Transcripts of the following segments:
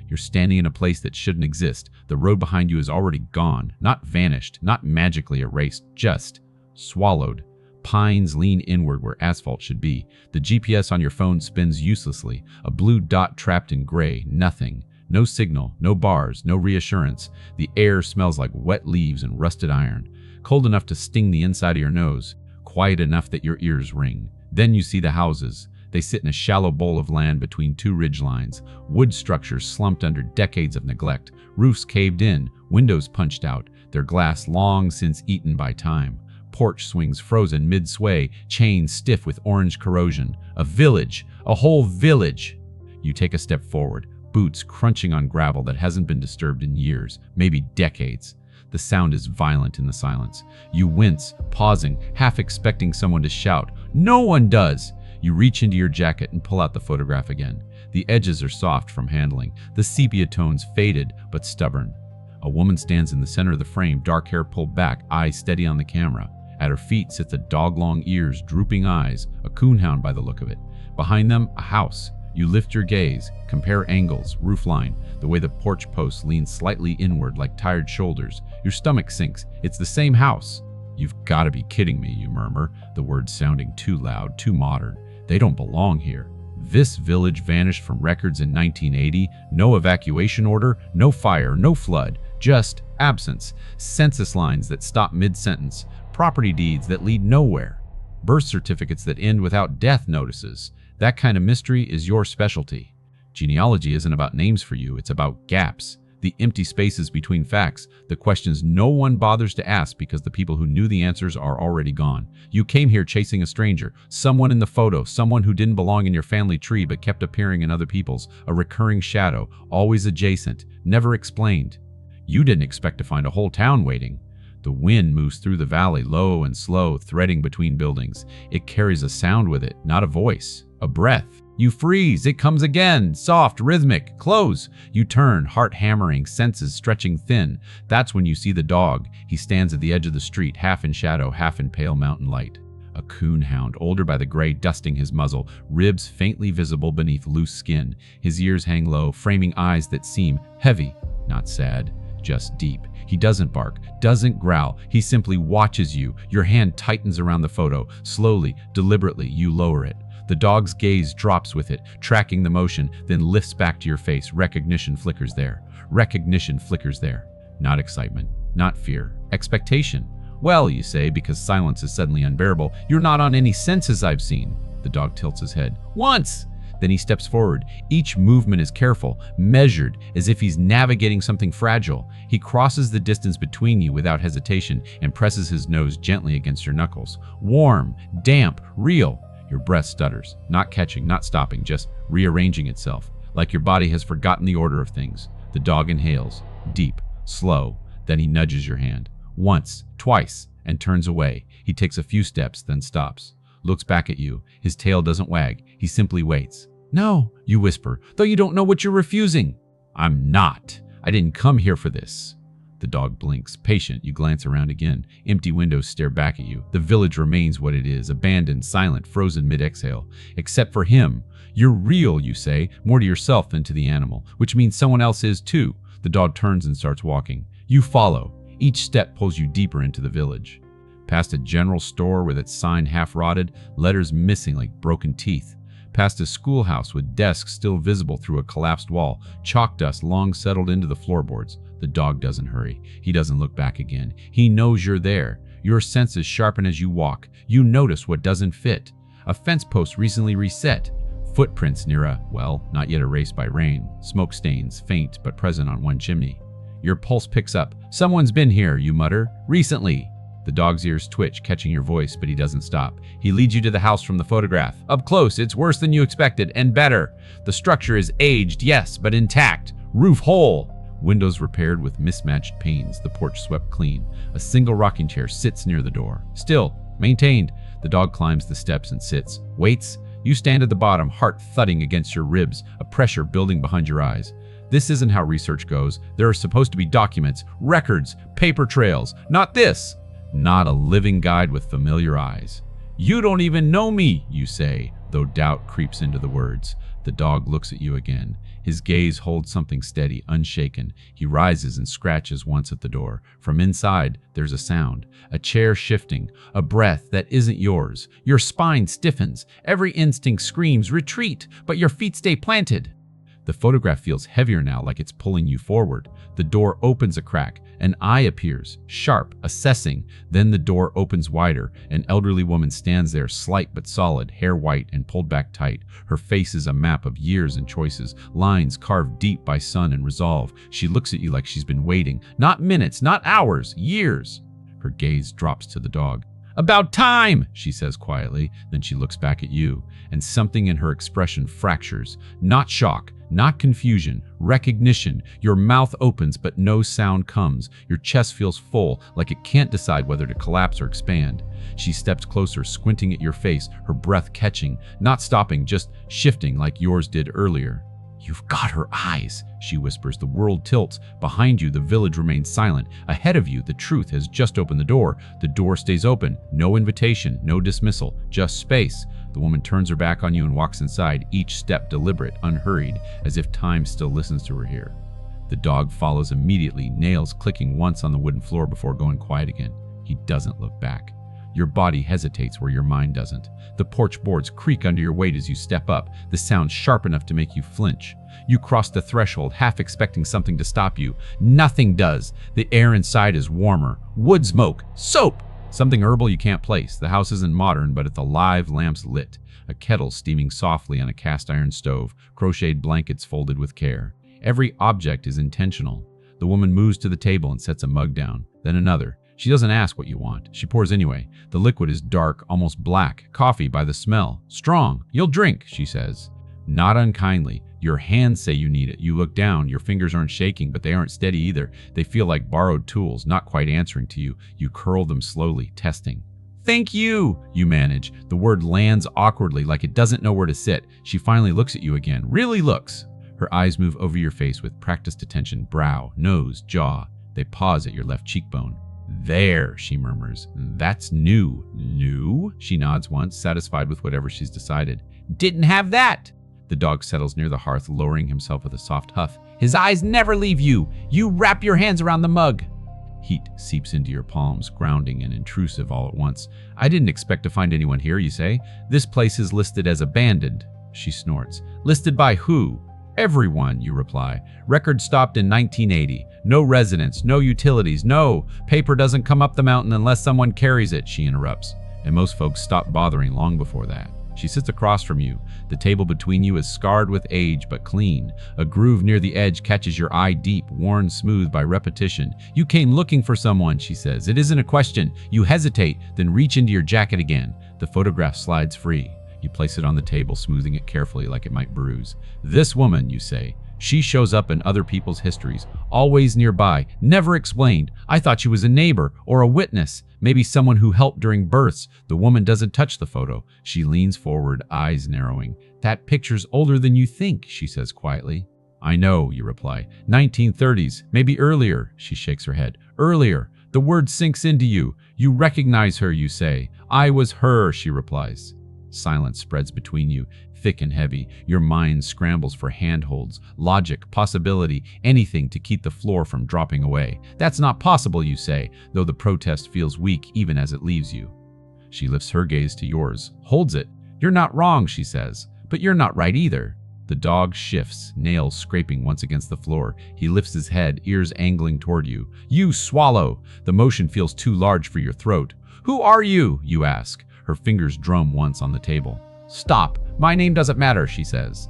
You're standing in a place that shouldn't exist. The road behind you is already gone, not vanished, not magically erased, just swallowed. Pines lean inward where asphalt should be. The GPS on your phone spins uselessly, a blue dot trapped in gray, nothing. No signal, no bars, no reassurance. The air smells like wet leaves and rusted iron, cold enough to sting the inside of your nose, quiet enough that your ears ring. Then you see the houses. They sit in a shallow bowl of land between two ridge lines, wood structures slumped under decades of neglect, roofs caved in, windows punched out, their glass long since eaten by time. Porch swings frozen mid-sway, chains stiff with orange corrosion. A village, a whole village. You take a step forward, boots crunching on gravel that hasn't been disturbed in years, maybe decades. The sound is violent in the silence. You wince, pausing, half expecting someone to shout. No one does! You reach into your jacket and pull out the photograph again. The edges are soft from handling, the sepia tones faded but stubborn. A woman stands in the center of the frame, dark hair pulled back, eyes steady on the camera. At her feet sits a dog-long ears, drooping eyes, a coonhound by the look of it. Behind them, a house. You lift your gaze, compare angles, roofline, the way the porch posts lean slightly inward like tired shoulders. Your stomach sinks. It's the same house. You've got to be kidding me, you murmur, the words sounding too loud, too modern. They don't belong here. This village vanished from records in 1980. No evacuation order, no fire, no flood, just absence. Census lines that stop mid-sentence. Property deeds that lead nowhere. Birth certificates that end without death notices. That kind of mystery is your specialty. Genealogy isn't about names for you, it's about gaps. The empty spaces between facts, the questions no one bothers to ask because the people who knew the answers are already gone. You came here chasing a stranger, someone in the photo, someone who didn't belong in your family tree but kept appearing in other people's, a recurring shadow, always adjacent, never explained. You didn't expect to find a whole town waiting. The wind moves through the valley, low and slow, threading between buildings. It carries a sound with it, not a voice, a breath. You freeze, it comes again, soft, rhythmic, close. You turn, heart hammering, senses stretching thin. That's when you see the dog. He stands at the edge of the street, half in shadow, half in pale mountain light. A coonhound, older by the gray, dusting his muzzle, ribs faintly visible beneath loose skin. His ears hang low, framing eyes that seem heavy, not sad, just deep. He doesn't bark, doesn't growl. He simply watches you. Your hand tightens around the photo. Slowly, deliberately, you lower it. The dog's gaze drops with it, tracking the motion, then lifts back to your face. Recognition flickers there. Recognition flickers there. Not excitement, not fear. Expectation. Well, you say, because silence is suddenly unbearable, you're not on any senses I've seen. The dog tilts his head. Once! Then he steps forward. Each movement is careful, measured, as if he's navigating something fragile. He crosses the distance between you without hesitation and presses his nose gently against your knuckles. Warm, damp, real. Your breath stutters, not catching, not stopping, just rearranging itself, like your body has forgotten the order of things. The dog inhales, deep, slow, then he nudges your hand. Once, twice, and turns away. He takes a few steps, then stops. Looks back at you. His tail doesn't wag. He simply waits. No, you whisper, though you don't know what you're refusing. I'm not. I didn't come here for this. The dog blinks. Patient, you glance around again. Empty windows stare back at you. The village remains what it is, abandoned, silent, frozen mid-exhale. Except for him. You're real, you say, more to yourself than to the animal, which means someone else is too. The dog turns and starts walking. You follow. Each step pulls you deeper into the village. Past a general store with its sign half rotted, letters missing like broken teeth. Past a schoolhouse with desks still visible through a collapsed wall, chalk dust long settled into the floorboards. The dog doesn't hurry. He doesn't look back again. He knows you're there. Your senses sharpen as you walk. You notice what doesn't fit. A fence post recently reset. Footprints near a, well, not yet erased by rain. Smoke stains, faint but present on one chimney. Your pulse picks up. Someone's been here, you mutter. Recently. The dog's ears twitch, catching your voice, but he doesn't stop. He leads you to the house from the photograph. Up close, it's worse than you expected, and better. The structure is aged, yes, but intact. Roof whole. Windows repaired with mismatched panes, the porch swept clean. A single rocking chair sits near the door. Still, maintained. The dog climbs the steps and sits. Waits. You stand at the bottom, heart thudding against your ribs, a pressure building behind your eyes. This isn't how research goes. There are supposed to be documents, records, paper trails. Not this. Not a living guide with familiar eyes. You don't even know me, you say, though doubt creeps into the words. The dog looks at you again. His gaze holds something steady, unshaken. He rises and scratches once at the door. From inside, there's a sound. A chair shifting. A breath that isn't yours. Your spine stiffens. Every instinct screams, retreat, but your feet stay planted. The photograph feels heavier now, like it's pulling you forward. The door opens a crack. An eye appears, sharp, assessing. Then the door opens wider. An elderly woman stands there, slight but solid, hair white and pulled back tight. Her face is a map of years and choices, lines carved deep by sun and resolve. She looks at you like she's been waiting. Not minutes, not hours, years. Her gaze drops to the dog. "About time," she says quietly. Then she looks back at you, and something in her expression fractures. Not shock, not confusion, recognition. Your mouth opens, but no sound comes. Your chest feels full, like it can't decide whether to collapse or expand. She steps closer, squinting at your face, her breath catching, not stopping, just shifting like yours did earlier. "You've got her eyes," she whispers. The world tilts. Behind you, the village remains silent. Ahead of you, the truth has just opened the door. The door stays open. No invitation, no dismissal, just space. The woman turns her back on you and walks inside, each step deliberate, unhurried, as if time still listens to her here. The dog follows immediately, nails clicking once on the wooden floor before going quiet again. He doesn't look back. Your body hesitates where your mind doesn't. The porch boards creak under your weight as you step up, the sound sharp enough to make you flinch. You cross the threshold, half expecting something to stop you. Nothing does. The air inside is warmer. Wood smoke. Soap! Something herbal you can't place. The house isn't modern, but it's alive, lamps lit. A kettle steaming softly on a cast iron stove, crocheted blankets folded with care. Every object is intentional. The woman moves to the table and sets a mug down, then another. She doesn't ask what you want. She pours anyway. The liquid is dark, almost black. Coffee by the smell. Strong. You'll drink, she says. Not unkindly. Your hands say you need it. You look down. Your fingers aren't shaking, but they aren't steady either. They feel like borrowed tools, not quite answering to you. You curl them slowly, testing. "Thank you," you manage. The word lands awkwardly, like it doesn't know where to sit. She finally looks at you again. Really looks. Her eyes move over your face with practiced attention. Brow, nose, jaw. They pause at your left cheekbone. "There," she murmurs. "That's new." "New?" She nods once, satisfied with whatever she's decided. "Didn't have that." The dog settles near the hearth, lowering himself with a soft huff. "His eyes never leave you. You wrap your hands around the mug." Heat seeps into your palms, grounding and intrusive all at once. "I didn't expect to find anyone here," you say. "This place is listed as abandoned." She snorts. "Listed by who?" "Everyone," you reply. "Record stopped in 1980. No residents, no utilities, no. Paper doesn't come up the mountain unless someone carries it," she interrupts. "And most folks stopped bothering long before that." She sits across from you. The table between you is scarred with age, but clean. A groove near the edge catches your eye deep, worn smooth by repetition. "You came looking for someone," she says. "It isn't a question." You hesitate, then reach into your jacket again. The photograph slides free. You place it on the table, smoothing it carefully like it might bruise. "This woman," you say. "She shows up in other people's histories, always nearby, never explained. I thought she was a neighbor or a witness, maybe someone who helped during births." The woman doesn't touch the photo. She leans forward, eyes narrowing. "That picture's older than you think," she says quietly. "I know," you reply. 1930s, maybe earlier." She shakes her head. "Earlier." The word sinks into you. "You recognize her," you say. "I was her," she replies. Silence spreads between you, thick and heavy. Your mind scrambles for handholds, logic, possibility, anything to keep the floor from dropping away. "That's not possible," you say, though the protest feels weak even as it leaves you. She lifts her gaze to yours, holds it. "You're not wrong," she says, "but you're not right either." The dog shifts, nails scraping once against the floor. He lifts his head, ears angling toward you. You swallow. The motion feels too large for your throat. "Who are you?" you ask. Her fingers drum once on the table. "Stop. My name doesn't matter," she says.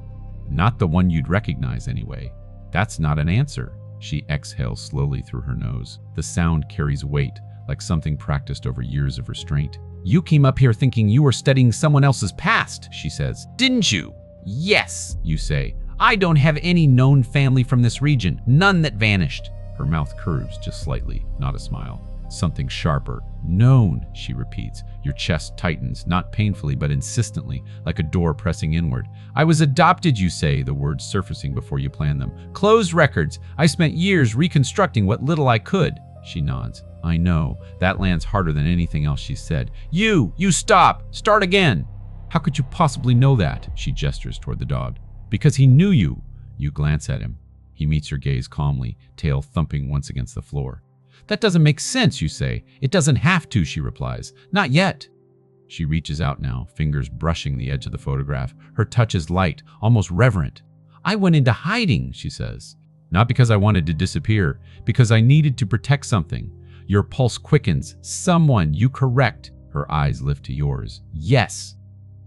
"Not the one you'd recognize anyway." "That's not an answer." She exhales slowly through her nose. The sound carries weight, like something practiced over years of restraint. "You came up here thinking you were studying someone else's past," she says. "Didn't you?" "Yes," you say. "I don't have any known family from this region, none that vanished." Her mouth curves just slightly, not a smile. Something sharper. "Known," she repeats. Your chest tightens, not painfully but insistently, like a door pressing inward. "I was adopted," you say, the words surfacing before you plan them. "Closed records. I spent years reconstructing what little I could." She nods. "I know." That lands harder than anything else she's said. You stop. Start again." "How could you possibly know that?" She gestures toward the dog. "Because he knew you. You glance at him. He meets your gaze calmly, tail thumping once against the floor. That doesn't make sense, you say. It doesn't have to, she replies. Not yet. She reaches out now, fingers brushing the edge of the photograph. Her touch is light, almost reverent. I went into hiding, she says. Not because I wanted to disappear, because I needed to protect something. Your pulse quickens. Someone, you correct. Her eyes lift to yours. Yes.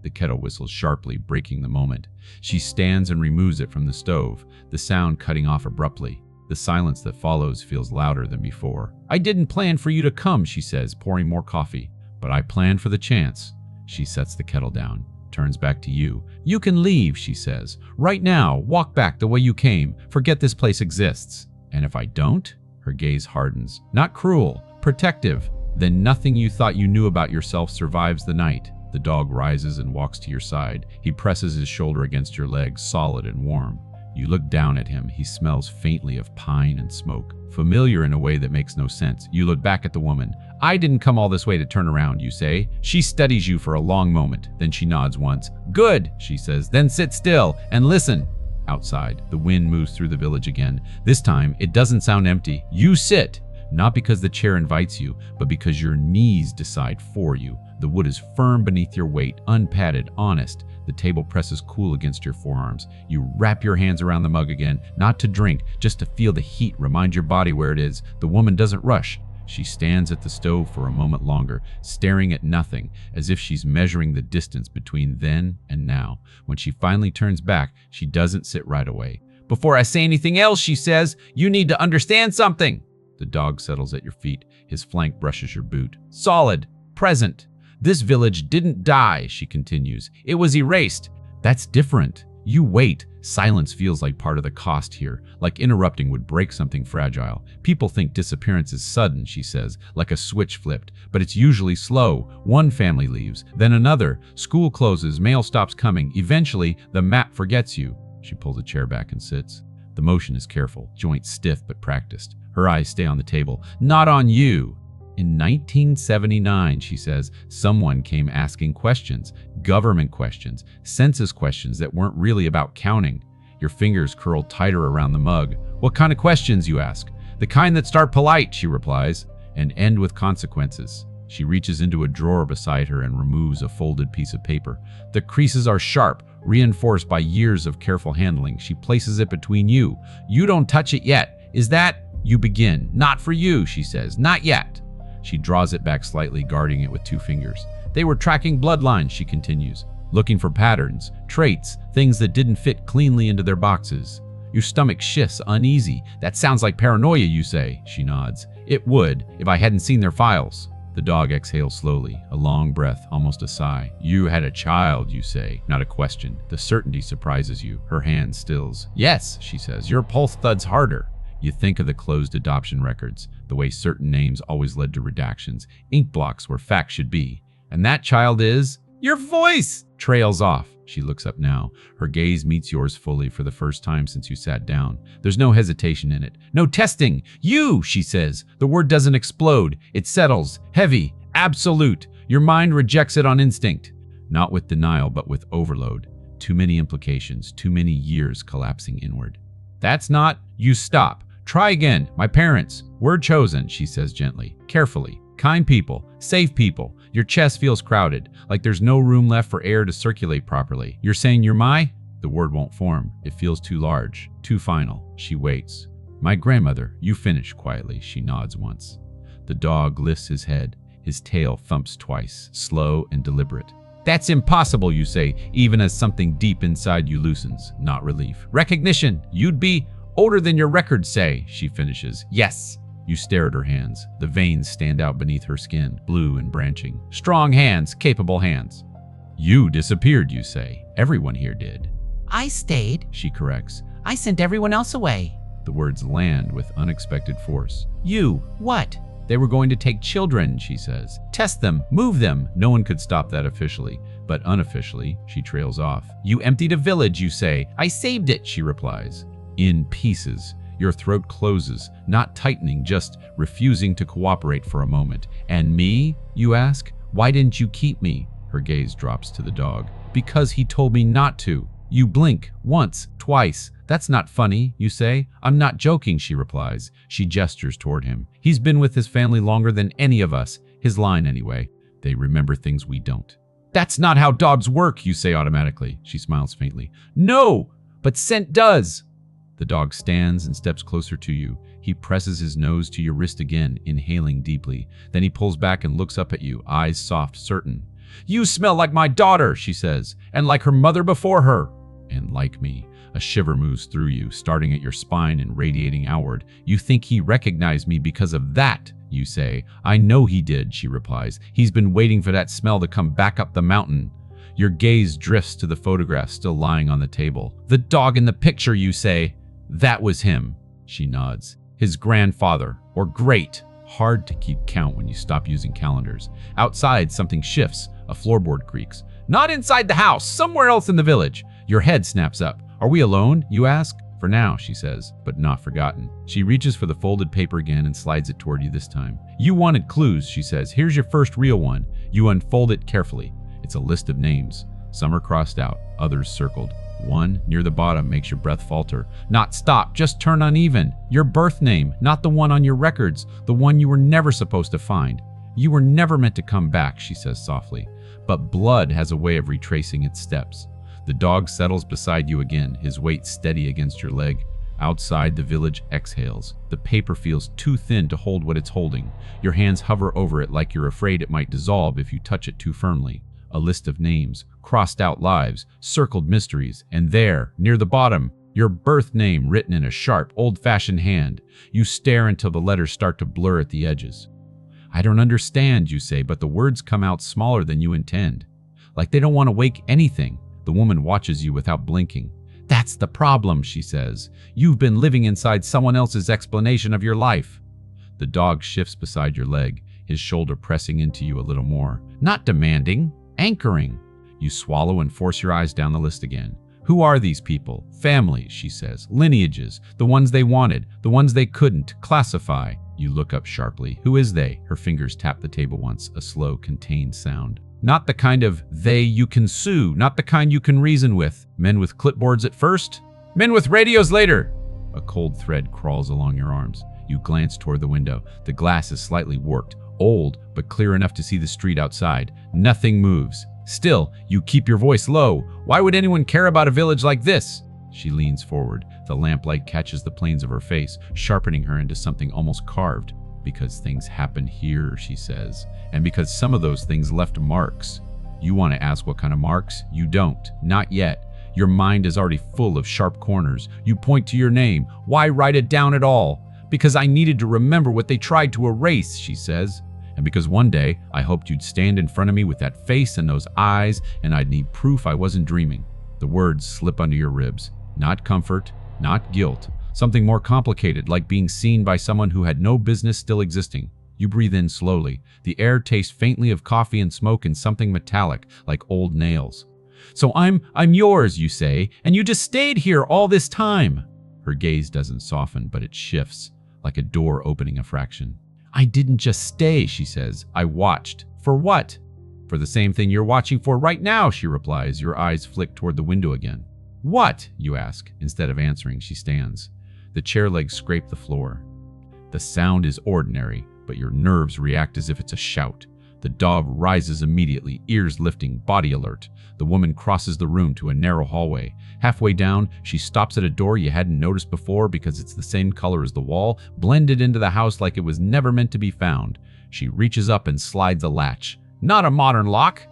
The kettle whistles sharply, breaking the moment. She stands and removes it from the stove, the sound cutting off abruptly. The silence that follows feels louder than before. I didn't plan for you to come, she says, pouring more coffee. But I planned for the chance. She sets the kettle down, turns back to you. You can leave, she says. Right now, walk back the way you came. Forget this place exists. And if I don't? Her gaze hardens. Not cruel, protective. Then nothing you thought you knew about yourself survives the night. The dog rises and walks to your side. He presses his shoulder against your leg, solid and warm. You look down at him. He smells faintly of pine and smoke, familiar in a way that makes no sense. You look back at the woman. I didn't come all this way to turn around, you say. She studies you for a long moment. Then she nods once. Good, she says. Then sit still and listen. Outside, the wind moves through the village again. This time, it doesn't sound empty. You sit. Not because the chair invites you, but because your knees decide for you. The wood is firm beneath your weight, unpadded, honest. The table presses cool against your forearms. You wrap your hands around the mug again, not to drink, just to feel the heat remind your body where it is. The woman doesn't rush. She stands at the stove for a moment longer, staring at nothing, as if she's measuring the distance between then and now. When she finally turns back, she doesn't sit right away. Before I say anything else, she says, you need to understand something. The dog settles at your feet. His flank brushes your boot. Solid. Present. This village didn't die, she continues. It was erased. That's different. You wait. Silence feels like part of the cost here, like interrupting would break something fragile. People think disappearance is sudden, she says, like a switch flipped, but it's usually slow. One family leaves, then another. School closes, mail stops coming. Eventually, the map forgets you. She pulls a chair back and sits. The motion is careful, joints stiff but practiced. Her eyes stay on the table. Not on you. In 1979, she says, someone came asking questions, government questions, census questions that weren't really about counting. Your fingers curl tighter around the mug. What kind of questions, you ask? The kind that start polite, she replies, and end with consequences. She reaches into a drawer beside her and removes a folded piece of paper. The creases are sharp, reinforced by years of careful handling. She places it between you. You don't touch it yet. Is that? You begin. Not for you, she says. Not yet. She draws it back slightly, guarding it with two fingers. They were tracking bloodlines, she continues, looking for patterns, traits, things that didn't fit cleanly into their boxes. Your stomach shifts, uneasy. That sounds like paranoia, you say. She nods. It would, if I hadn't seen their files. The dog exhales slowly, a long breath, almost a sigh. You had a child, you say, not a question. The certainty surprises you. Her hand stills. Yes, she says. Your pulse thuds harder. You think of the closed adoption records, the way certain names always led to redactions, ink blocks where facts should be. And that child is... Your voice trails off. She looks up now. Her gaze meets yours fully for the first time since you sat down. There's no hesitation in it. No testing. You, she says. The word doesn't explode. It settles. Heavy. Absolute. Your mind rejects it on instinct. Not with denial, but with overload. Too many implications. Too many years collapsing inward. That's not... You stop. Try again. My parents. Word chosen, she says gently, carefully. Kind people. Safe people. Your chest feels crowded, like there's no room left for air to circulate properly. You're saying you're my? The word won't form. It feels too large, too final. She waits. My grandmother. You finish quietly. She nods once. The dog lifts his head. His tail thumps twice, slow and deliberate. That's impossible, you say, even as something deep inside you loosens, not relief. Recognition. You'd be... Older than your records say, she finishes. Yes. You stare at her hands. The veins stand out beneath her skin, blue and branching. Strong hands, capable hands. You disappeared, you say. Everyone here did. I stayed, she corrects. I sent everyone else away. The words land with unexpected force. You, what? They were going to take children, she says. Test them, move them. No one could stop that officially, but unofficially, she trails off. You emptied a village, you say. I saved it, she replies. In pieces. Your throat closes, not tightening, just refusing to cooperate for a moment. And me, you ask? Why didn't you keep me? Her gaze drops to the dog. Because he told me not to. You blink, once, twice. That's not funny, you say. I'm not joking, she replies. She gestures toward him. He's been with his family longer than any of us. His line, anyway. They remember things we don't. That's not how dogs work, you say automatically. She smiles faintly. No, but scent does. The dog stands and steps closer to you. He presses his nose to your wrist again, inhaling deeply. Then he pulls back and looks up at you, eyes soft, certain. You smell like my daughter, she says, and like her mother before her. And like me. A shiver moves through you, starting at your spine and radiating outward. You think he recognized me because of that, you say. I know he did, she replies. He's been waiting for that smell to come back up the mountain. Your gaze drifts to the photograph still lying on the table. The dog in the picture, you say. That was him, she nods. His grandfather, or great. Hard to keep count when you stop using calendars. Outside, something shifts. A floorboard creaks. Not inside the house, somewhere else in the village. Your head snaps up. Are we alone, you ask? For now, she says, but not forgotten. She reaches for the folded paper again and slides it toward you this time. You wanted clues, she says. Here's your first real one. You unfold it carefully. It's a list of names. Some are crossed out, others circled. One, near the bottom, makes your breath falter. Not stop, just turn uneven. Your birth name, not the one on your records, the one you were never supposed to find. You were never meant to come back, she says softly. But blood has a way of retracing its steps. The dog settles beside you again, his weight steady against your leg. Outside, the village exhales. The paper feels too thin to hold what it's holding. Your hands hover over it like you're afraid it might dissolve if you touch it too firmly. A list of names, crossed out lives, circled mysteries, and there, near the bottom, your birth name written in a sharp, old-fashioned hand. You stare until the letters start to blur at the edges. I don't understand, you say, but the words come out smaller than you intend. Like they don't want to wake anything. The woman watches you without blinking. That's the problem, she says. You've been living inside someone else's explanation of your life. The dog shifts beside your leg, his shoulder pressing into you a little more. Not demanding, anchoring. You swallow and force your eyes down the list again. Who are these people? Families, she says. Lineages. The ones they wanted. The ones they couldn't. Classify. You look up sharply. Who is they? Her fingers tap the table once, a slow, contained sound. Not the kind of they you can sue, not the kind you can reason with. Men with clipboards at first, men with radios later. A cold thread crawls along your arms. You glance toward the window. The glass is slightly warped, old, but clear enough to see the street outside. Nothing moves. Still, you keep your voice low. Why would anyone care about a village like this? She leans forward. The lamplight catches the planes of her face, sharpening her into something almost carved. Because things happen here, she says, and because some of those things left marks. You want to ask what kind of marks? You don't. Not yet. Your mind is already full of sharp corners. You point to your name. Why write it down at all? Because I needed to remember what they tried to erase, she says. And because one day I hoped you'd stand in front of me with that face and those eyes, and I'd need proof I wasn't dreaming. The words slip under your ribs. Not comfort, not guilt. Something more complicated, like being seen by someone who had no business still existing. You breathe in slowly. The air tastes faintly of coffee and smoke and something metallic, like old nails. So I'm yours, you say, and you just stayed here all this time. Her gaze doesn't soften, but it shifts, like a door opening a fraction. I didn't just stay, she says. I watched. For what? For the same thing you're watching for right now, she replies. Your eyes flick toward the window again. What? You ask. Instead of answering, she stands. The chair legs scrape the floor. The sound is ordinary, but your nerves react as if it's a shout. The dog rises immediately, ears lifting, body alert. The woman crosses the room to a narrow hallway. Halfway down, she stops at a door you hadn't noticed before because it's the same color as the wall, blended into the house like it was never meant to be found. She reaches up and slides a latch. Not a modern lock.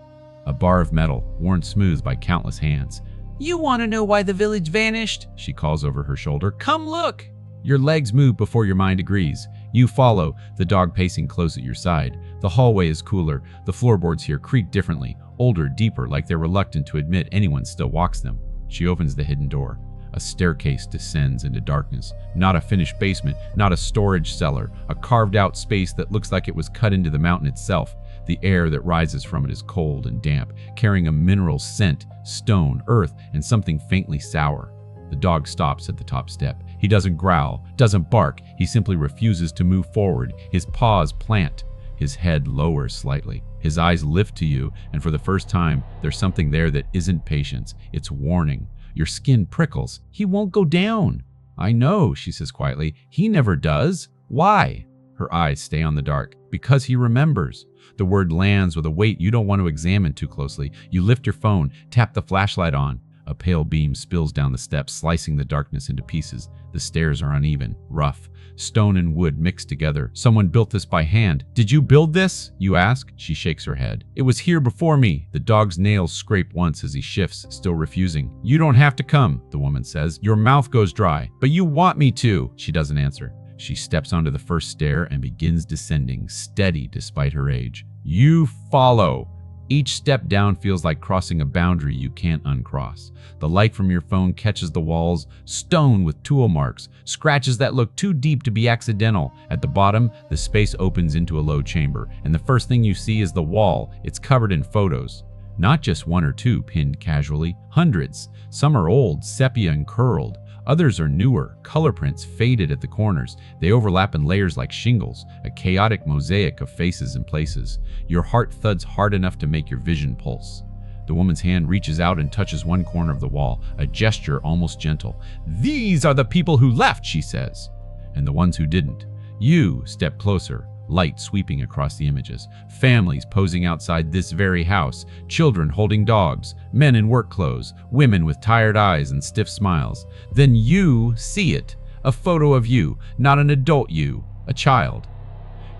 A bar of metal, worn smooth by countless hands. You want to know why the village vanished? She calls over her shoulder. Come look! Your legs move before your mind agrees. You follow, the dog pacing close at your side. The hallway is cooler. The floorboards here creak differently, older, deeper, like they're reluctant to admit anyone still walks them. She opens the hidden door. A staircase descends into darkness. Not a finished basement, not a storage cellar. A carved-out space that looks like it was cut into the mountain itself. The air that rises from it is cold and damp, carrying a mineral scent, stone, earth, and something faintly sour. The dog stops at the top step. He doesn't growl, doesn't bark. He simply refuses to move forward. His paws plant. His head lowers slightly. His eyes lift to you, and for the first time, there's something there that isn't patience. It's warning. Your skin prickles. He won't go down. I know, she says quietly. He never does. Why? Her eyes stay on the dark. Because he remembers. The word lands with a weight you don't want to examine too closely. You lift your phone, tap the flashlight on. A pale beam spills down the steps, slicing the darkness into pieces. The stairs are uneven, rough. Stone and wood mixed together. Someone built this by hand. Did you build this? You ask. She shakes her head. It was here before me. The dog's nails scrape once as he shifts, still refusing. You don't have to come, the woman says. Your mouth goes dry. But you want me to. She doesn't answer. She steps onto the first stair and begins descending, steady despite her age. You follow. Each step down feels like crossing a boundary you can't uncross. The light from your phone catches the walls, stone with tool marks, scratches that look too deep to be accidental. At the bottom, the space opens into a low chamber, and the first thing you see is the wall. It's covered in photos. Not just one or two pinned casually, hundreds. Some are old, sepia and curled. Others are newer, color prints faded at the corners. They overlap in layers like shingles, a chaotic mosaic of faces and places. Your heart thuds hard enough to make your vision pulse. The woman's hand reaches out and touches one corner of the wall, a gesture almost gentle. These are the people who left, she says. And the ones who didn't. You step closer, light sweeping across the images. Families posing outside this very house, children holding dogs, men in work clothes, women with tired eyes and stiff smiles. Then you see it, a photo of you, not an adult you, a child.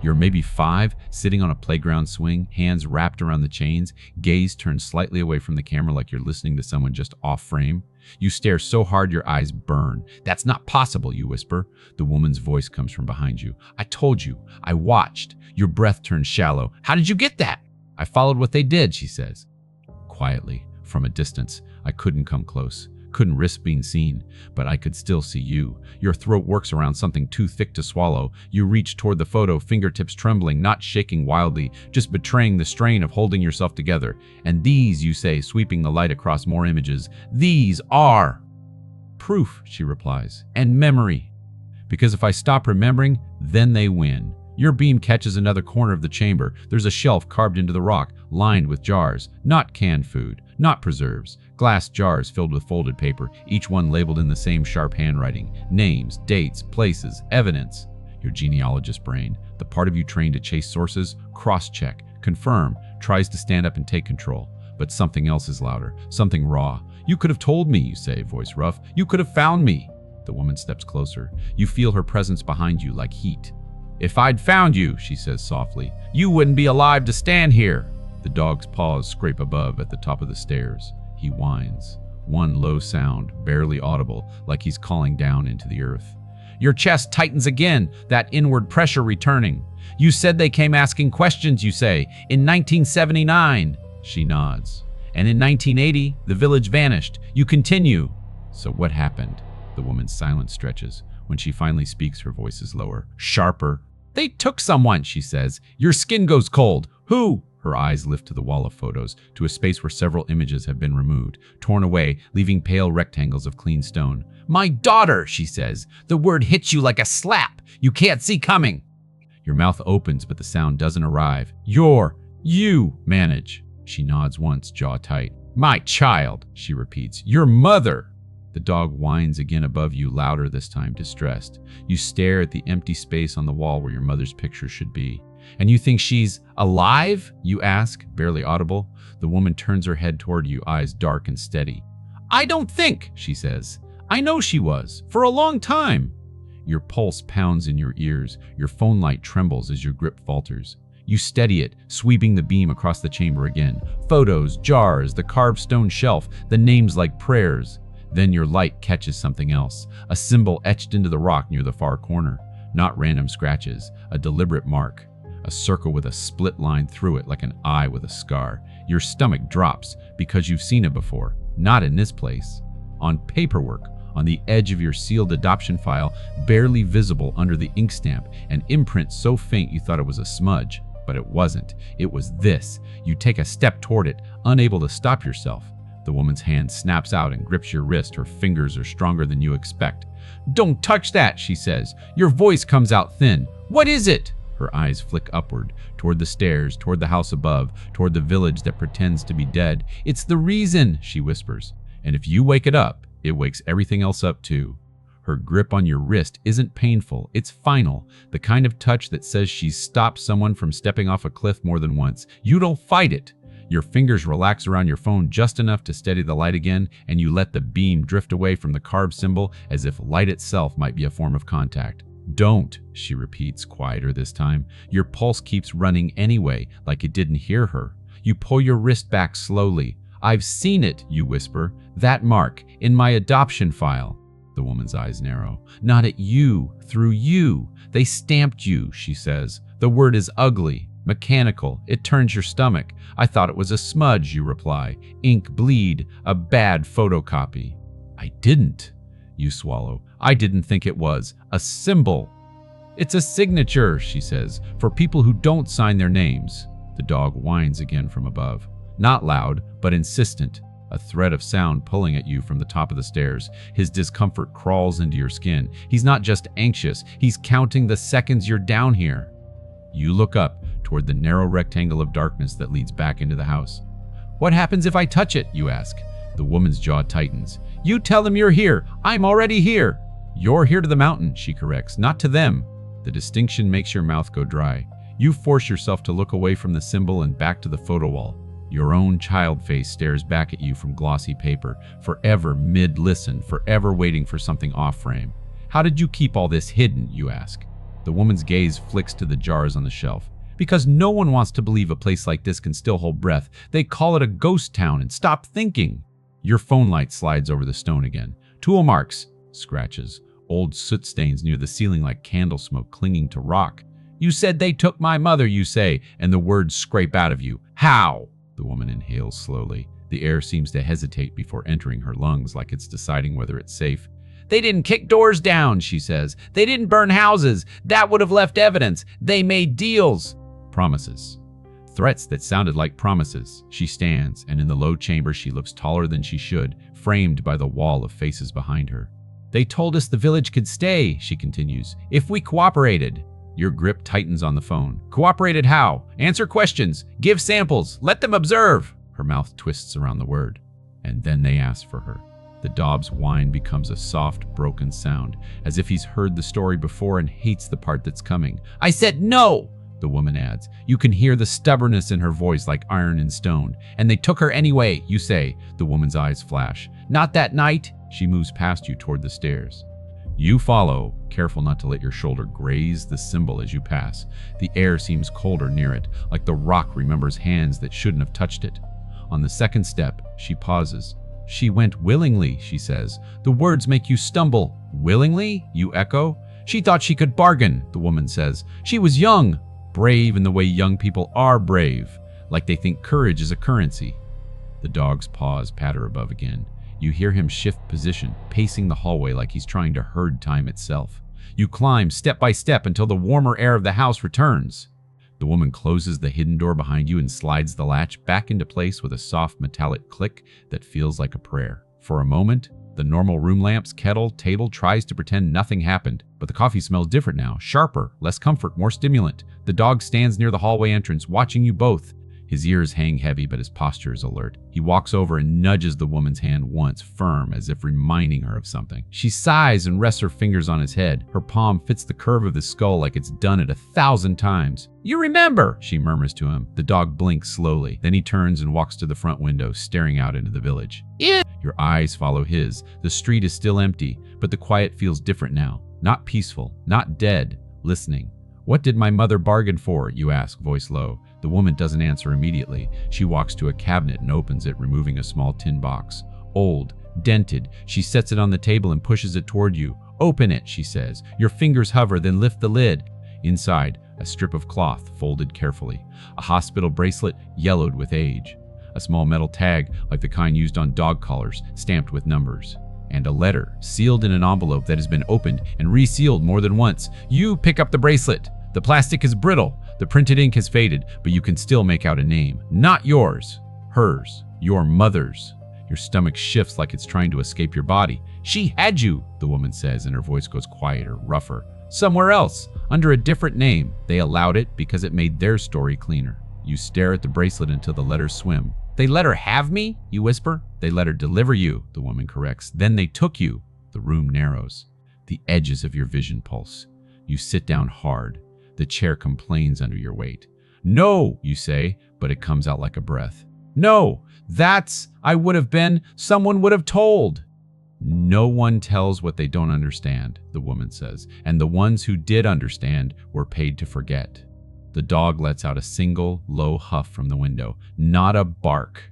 You're maybe 5, sitting on a playground swing, hands wrapped around the chains, gaze turned slightly away from the camera like you're listening to someone just off frame. You stare so hard your eyes burn. That's not possible, you whisper. The woman's voice comes from behind you. I told you. I watched. Your breath turns shallow. How did you get that? I followed what they did, she says. Quietly, from a distance, I couldn't come close. Couldn't risk being seen, but I could still see you. Your throat works around something too thick to swallow. You reach toward the photo, fingertips trembling, not shaking wildly, just betraying the strain of holding yourself together. And these, you say, sweeping the light across more images, these are proof, she replies, and memory. Because if I stop remembering, then they win. Your beam catches another corner of the chamber. There's a shelf carved into the rock, lined with jars, not canned food, not preserves. Glass jars filled with folded paper, each one labeled in the same sharp handwriting. Names, dates, places, evidence. Your genealogist brain, the part of you trained to chase sources, cross-check, confirm, tries to stand up and take control. But something else is louder, something raw. You could have told me, you say, voice rough. You could have found me. The woman steps closer. You feel her presence behind you like heat. If I'd found you, she says softly, you wouldn't be alive to stand here. The dog's paws scrape above at the top of the stairs. He whines. One low sound, barely audible, like he's calling down into the earth. Your chest tightens again, that inward pressure returning. You said they came asking questions, you say, in 1979. She nods. And in 1980, the village vanished. You continue. So what happened? The woman's silence stretches. When she finally speaks, her voice is lower, sharper. They took someone, she says. Your skin goes cold. Who? Her eyes lift to the wall of photos, to a space where several images have been removed, torn away, leaving pale rectangles of clean stone. My daughter, she says. The word hits you like a slap. You can't see coming. Your mouth opens, but the sound doesn't arrive. You manage. She nods once, jaw tight. My child, she repeats. Your mother. The dog whines again above you, louder this time, distressed. You stare at the empty space on the wall where your mother's picture should be. And you think she's alive? You ask, barely audible. The woman turns her head toward you, eyes dark and steady. I don't think, she says. I know she was, for a long time. Your pulse pounds in your ears. Your phone light trembles as your grip falters. You steady it, sweeping the beam across the chamber again. Photos, jars, the carved stone shelf, the names like prayers. Then your light catches something else, a symbol etched into the rock near the far corner. Not random scratches, a deliberate mark. A circle with a split line through it like an eye with a scar. Your stomach drops because you've seen it before. Not in this place. On paperwork, on the edge of your sealed adoption file, barely visible under the ink stamp, an imprint so faint you thought it was a smudge. But it wasn't. It was this. You take a step toward it, unable to stop yourself. The woman's hand snaps out and grips your wrist. Her fingers are stronger than you expect. Don't touch that, she says. Your voice comes out thin. What is it? Her eyes flick upward, toward the stairs, toward the house above, toward the village that pretends to be dead. It's the reason, she whispers. And if you wake it up, it wakes everything else up too. Her grip on your wrist isn't painful, it's final, the kind of touch that says she's stopped someone from stepping off a cliff more than once. You don't fight it. Your fingers relax around your phone just enough to steady the light again, and you let the beam drift away from the carved symbol as if light itself might be a form of contact. Don't, she repeats, quieter this time. Your pulse keeps running anyway, like it didn't hear her. You pull your wrist back slowly. I've seen it, you whisper. That mark, in my adoption file. The woman's eyes narrow. Not at you, through you. They stamped you, she says. The word is ugly, mechanical. It turns your stomach. I thought it was a smudge, you reply. Ink bleed, a bad photocopy. I didn't, you swallow. I didn't think it was. A symbol. It's a signature, she says, for people who don't sign their names. The dog whines again from above. Not loud, but insistent. A thread of sound pulling at you from the top of the stairs. His discomfort crawls into your skin. He's not just anxious, he's counting the seconds you're down here. You look up toward the narrow rectangle of darkness that leads back into the house. What happens if I touch it, you ask. The woman's jaw tightens. You tell them you're here. I'm already here. You're here to the mountain, she corrects, not to them. The distinction makes your mouth go dry. You force yourself to look away from the symbol and back to the photo wall. Your own child face stares back at you from glossy paper, forever mid-listen, forever waiting for something off-frame. How did you keep all this hidden, you ask? The woman's gaze flicks to the jars on the shelf. Because no one wants to believe a place like this can still hold breath. They call it a ghost town and stop thinking. Your phone light slides over the stone again. Tool marks, scratches, old soot stains near the ceiling like candle smoke clinging to rock. You said they took my mother, you say, and the words scrape out of you. How? The woman inhales slowly. The air seems to hesitate before entering her lungs like it's deciding whether it's safe. They didn't kick doors down, she says. They didn't burn houses. That would have left evidence. They made deals. Promises. Threats that sounded like promises. She stands, and in the low chamber she looks taller than she should, framed by the wall of faces behind her. They told us the village could stay, she continues, if we cooperated. Your grip tightens on the phone. Cooperated how? Answer questions. Give samples. Let them observe. Her mouth twists around the word. And then they ask for her. The dog's whine becomes a soft, broken sound, as if he's heard the story before and hates the part that's coming. I said no, the woman adds. You can hear the stubbornness in her voice like iron and stone. And they took her anyway, you say. The woman's eyes flash. Not that night. She moves past you toward the stairs. You follow, careful not to let your shoulder graze the symbol as you pass. The air seems colder near it, like the rock remembers hands that shouldn't have touched it. On the second step, she pauses. She went willingly, she says. The words make you stumble. Willingly? You echo. She thought she could bargain, the woman says. She was young, brave in the way young people are brave, like they think courage is a currency. The dog's paws patter above again. You hear him shift position, pacing the hallway like he's trying to herd time itself. You climb step by step until the warmer air of the house returns. The woman closes the hidden door behind you and slides the latch back into place with a soft metallic click that feels like a prayer. For a moment, the normal room lamps, kettle, table tries to pretend nothing happened, but the coffee smells different now, sharper, less comfort, more stimulant. The dog stands near the hallway entrance, watching you both. His ears hang heavy, but his posture is alert. He walks over and nudges the woman's hand once, firm, as if reminding her of something. She sighs and rests her fingers on his head. Her palm fits the curve of his skull like it's done it 1,000 times. You remember, she murmurs to him. The dog blinks slowly. Then he turns and walks to the front window, staring out into the village. Your eyes follow his. The street is still empty, but the quiet feels different now. Not peaceful, not dead, listening. What did my mother bargain for? You ask, voice low. The woman doesn't answer immediately. She walks to a cabinet and opens it, removing a small tin box. Old, dented. She sets it on the table and pushes it toward you. Open it, she says. Your fingers hover, then lift the lid. Inside, a strip of cloth folded carefully. A hospital bracelet yellowed with age. A small metal tag, like the kind used on dog collars, stamped with numbers. And a letter, sealed in an envelope that has been opened and resealed more than once. You pick up the bracelet. The plastic is brittle. The printed ink has faded, but you can still make out a name. Not yours. Hers. Your mother's. Your stomach shifts like it's trying to escape your body. She had you, the woman says, and her voice goes quieter, rougher. Somewhere else, under a different name. They allowed it because it made their story cleaner. You stare at the bracelet until the letters swim. They let her have me, you whisper. They let her deliver you, the woman corrects. Then they took you. The room narrows. The edges of your vision pulse. You sit down hard. The chair complains under your weight. No, you say, but it comes out like a breath. No, I would have been, someone would have told. No one tells what they don't understand, the woman says, and the ones who did understand were paid to forget. The dog lets out a single, low huff from the window, not a bark.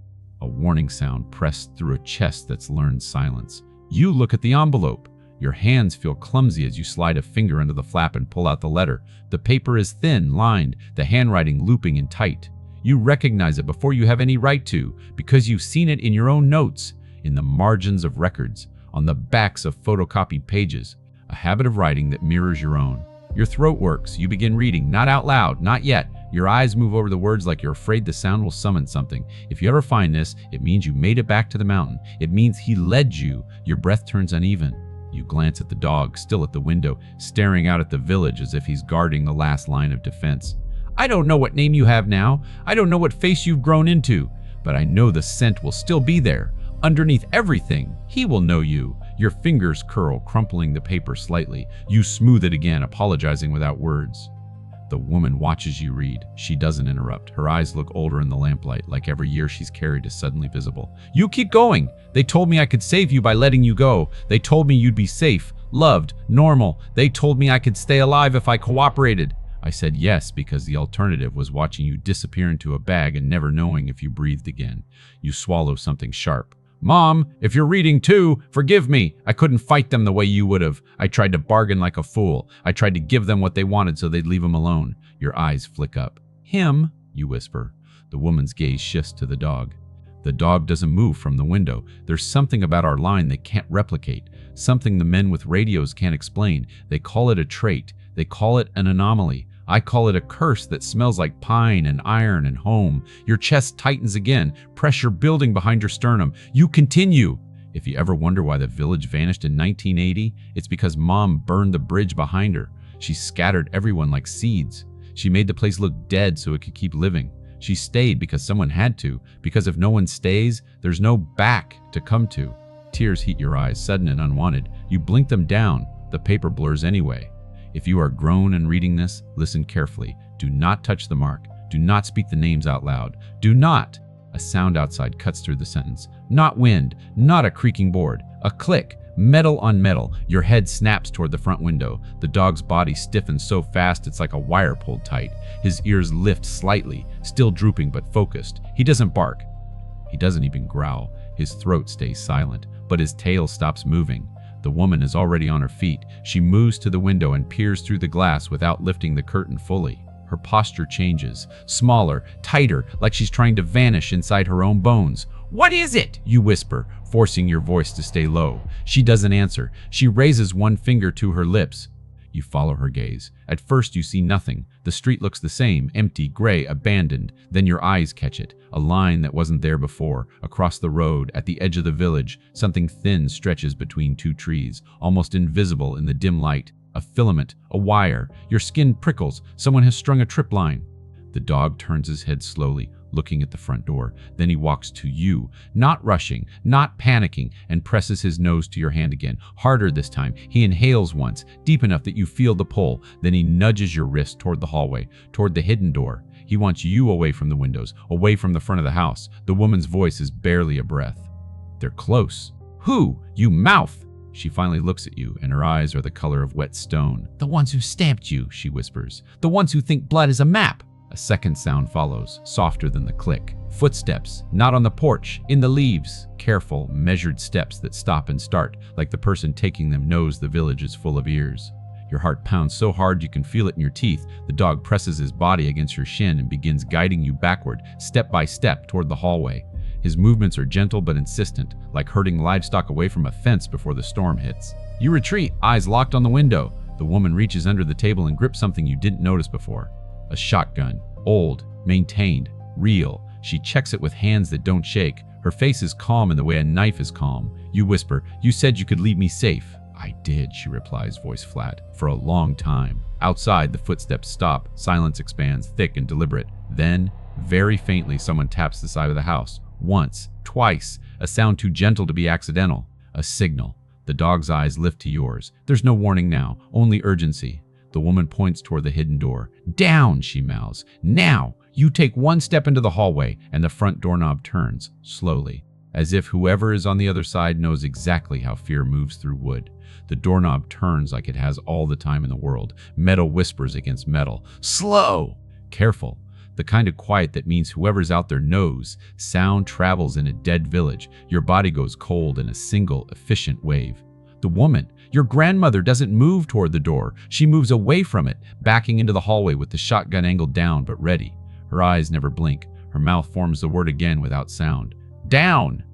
A warning sound pressed through a chest that's learned silence. You look at the envelope. Your hands feel clumsy as you slide a finger under the flap and pull out the letter. The paper is thin, lined, the handwriting looping and tight. You recognize it before you have any right to, because you've seen it in your own notes, in the margins of records, on the backs of photocopied pages, a habit of writing that mirrors your own. Your throat works. You begin reading, not out loud, not yet. Your eyes move over the words like you're afraid the sound will summon something. If you ever find this, it means you made it back to the mountain. It means he led you. Your breath turns uneven. You glance at the dog, still at the window, staring out at the village as if he's guarding the last line of defense. I don't know what name you have now. I don't know what face you've grown into, but I know the scent will still be there. Underneath everything, he will know you. Your fingers curl, crumpling the paper slightly. You smooth it again, apologizing without words. The woman watches you read. She doesn't interrupt. Her eyes look older in the lamplight, like every year she's carried is suddenly visible. You keep going. They told me I could save you by letting you go. They told me you'd be safe, loved, normal. They told me I could stay alive if I cooperated. I said yes because the alternative was watching you disappear into a bag and never knowing if you breathed again. You swallow something sharp. Mom, if you're reading too, forgive me. I couldn't fight them the way you would have. I tried to bargain like a fool. I tried to give them what they wanted so they'd leave him alone. Your eyes flick up. Him, you whisper. The woman's gaze shifts to the dog. The dog doesn't move from the window. There's something about our line they can't replicate. Something the men with radios can't explain. They call it a trait. They call it an anomaly. I call it a curse that smells like pine and iron and home. Your chest tightens again, pressure building behind your sternum. You continue. If you ever wonder why the village vanished in 1980, it's because Mom burned the bridge behind her. She scattered everyone like seeds. She made the place look dead so it could keep living. She stayed because someone had to, because if no one stays, there's no back to come to. Tears heat your eyes, sudden and unwanted. You blink them down. The paper blurs anyway. If you are grown and reading this, listen carefully. Do not touch the mark. Do not speak the names out loud. Do not. A sound outside cuts through the sentence. Not wind, not a creaking board. A click, metal on metal. Your head snaps toward the front window. The dog's body stiffens so fast it's like a wire pulled tight. His ears lift slightly, still drooping but focused. He doesn't bark. He doesn't even growl. His throat stays silent, but his tail stops moving. The woman is already on her feet. She moves to the window and peers through the glass without lifting the curtain fully. Her posture changes, smaller, tighter, like she's trying to vanish inside her own bones. What is it? You whisper, forcing your voice to stay low. She doesn't answer. She raises one finger to her lips. You follow her gaze. At first you see nothing. The street looks the same, empty, gray, abandoned. Then your eyes catch it. A line that wasn't there before. Across the road, at the edge of the village, something thin stretches between two trees, almost invisible in the dim light. A filament, a wire. Your skin prickles. Someone has strung a trip line. The dog turns his head slowly, looking at the front door. Then he walks to you, not rushing, not panicking, and presses his nose to your hand again. Harder this time. He inhales once, deep enough that you feel the pull. Then he nudges your wrist toward the hallway, toward the hidden door. He wants you away from the windows, away from the front of the house. The woman's voice is barely a breath. They're close. Who? You mouth! She finally looks at you, and her eyes are the color of wet stone. The ones who stamped you, she whispers. The ones who think blood is a map. A second sound follows, softer than the click. Footsteps, not on the porch, in the leaves. Careful, measured steps that stop and start, like the person taking them knows the village is full of ears. Your heart pounds so hard you can feel it in your teeth. The dog presses his body against your shin and begins guiding you backward, step by step, toward the hallway. His movements are gentle but insistent, like herding livestock away from a fence before the storm hits. You retreat, eyes locked on the window. The woman reaches under the table and grips something you didn't notice before. A shotgun. Old, maintained, real. She checks it with hands that don't shake. Her face is calm in the way a knife is calm. You whisper, "You said you could leave me safe." "I did," she replies, voice flat. "For a long time." Outside, the footsteps stop. Silence expands, thick and deliberate. Then, very faintly, someone taps the side of the house. Once, twice, a sound too gentle to be accidental. A signal. The dog's eyes lift to yours. There's no warning now, only urgency. The woman points toward the hidden door. Down, she mouths. Now! You take one step into the hallway, and the front doorknob turns, slowly, as if whoever is on the other side knows exactly how fear moves through wood. The doorknob turns like it has all the time in the world. Metal whispers against metal. Slow! Careful. The kind of quiet that means whoever's out there knows. Sound travels in a dead village. Your body goes cold in a single, efficient wave. The woman, your grandmother, doesn't move toward the door. She moves away from it, backing into the hallway with the shotgun angled down but ready. Her eyes never blink. Her mouth forms the word again without sound. Down!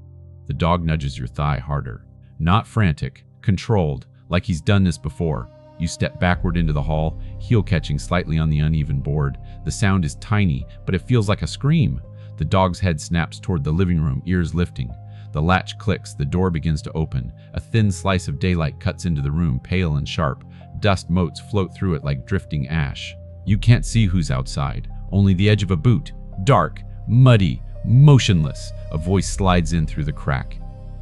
The dog nudges your thigh harder. Not frantic, controlled, like he's done this before. You step backward into the hall, heel catching slightly on the uneven board. The sound is tiny, but it feels like a scream. The dog's head snaps toward the living room, ears lifting. The latch clicks, the door begins to open. A thin slice of daylight cuts into the room, pale and sharp. Dust motes float through it like drifting ash. You can't see who's outside. Only the edge of a boot. Dark, muddy, motionless. A voice slides in through the crack.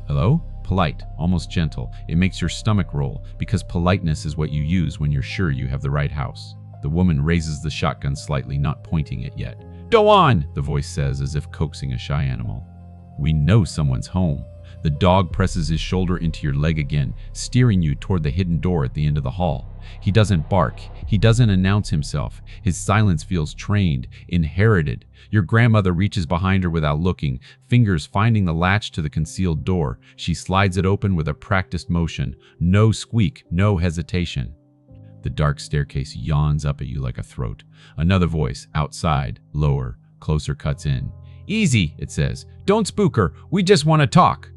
Hello? Polite, almost gentle. It makes your stomach roll, because politeness is what you use when you're sure you have the right house. The woman raises the shotgun slightly, not pointing it yet. Go on, the voice says, as if coaxing a shy animal. We know someone's home. The dog presses his shoulder into your leg again, steering you toward the hidden door at the end of the hall. He doesn't bark. He doesn't announce himself. His silence feels trained, inherited. Your grandmother reaches behind her without looking, fingers finding the latch to the concealed door. She slides it open with a practiced motion. No squeak, no hesitation. The dark staircase yawns up at you like a throat. Another voice, outside, lower, closer, cuts in. Easy, it says. Don't spook her. We just want to talk.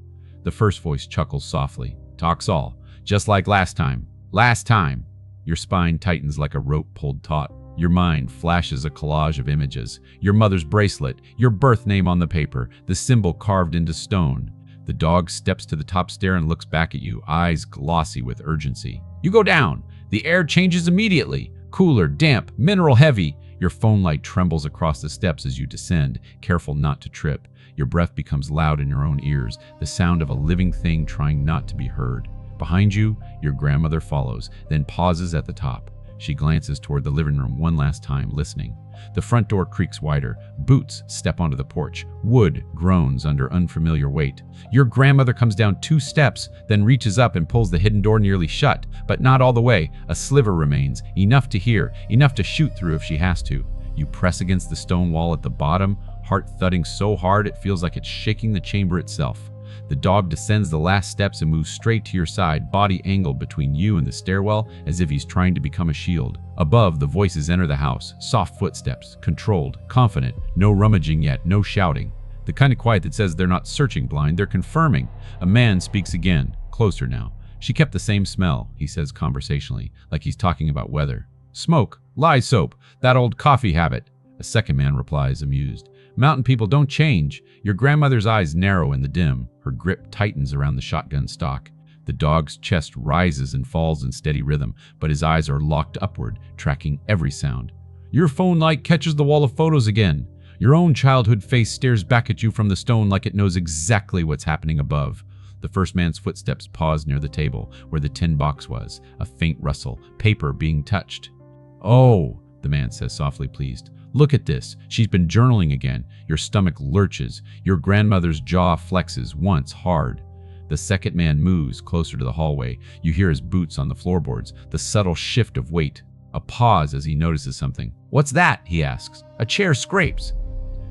The first voice chuckles softly. Talks all. Just like last time. Last time. Your spine tightens like a rope pulled taut. Your mind flashes a collage of images. Your mother's bracelet, your birth name on the paper, the symbol carved into stone. The dog steps to the top stair and looks back at you, eyes glossy with urgency. You go down. The air changes immediately. Cooler, damp, mineral heavy. Your phone light trembles across the steps as you descend, careful not to trip. Your breath becomes loud in your own ears, the sound of a living thing trying not to be heard. Behind you, your grandmother follows, then pauses at the top. She glances toward the living room one last time, listening. The front door creaks wider. Boots step onto the porch. Wood groans under unfamiliar weight. Your grandmother comes down 2 steps, then reaches up and pulls the hidden door nearly shut, but not all the way. A sliver remains, enough to hear, enough to shoot through if she has to. You press against the stone wall at the bottom, heart thudding so hard it feels like it's shaking the chamber itself. The dog descends the last steps and moves straight to your side, body angled between you and the stairwell as if he's trying to become a shield. Above, the voices enter the house, soft footsteps, controlled, confident, no rummaging yet, no shouting. The kind of quiet that says they're not searching blind, they're confirming. A man speaks again, closer now. She kept the same smell, he says conversationally, like he's talking about weather. Smoke, lye soap, that old coffee habit. A second man replies, amused. Mountain people don't change. Your grandmother's eyes narrow in the dim. Her grip tightens around the shotgun stock. The dog's chest rises and falls in steady rhythm, but his eyes are locked upward, tracking every sound. Your phone light catches the wall of photos again. Your own childhood face stares back at you from the stone like it knows exactly what's happening above. The first man's footsteps pause near the table, where the tin box was, a faint rustle, paper being touched. Oh, the man says softly, pleased. Look at this. She's been journaling again. Your stomach lurches. Your grandmother's jaw flexes, once hard. The second man moves closer to the hallway. You hear his boots on the floorboards, the subtle shift of weight. A pause as he notices something. What's that? He asks. A chair scrapes.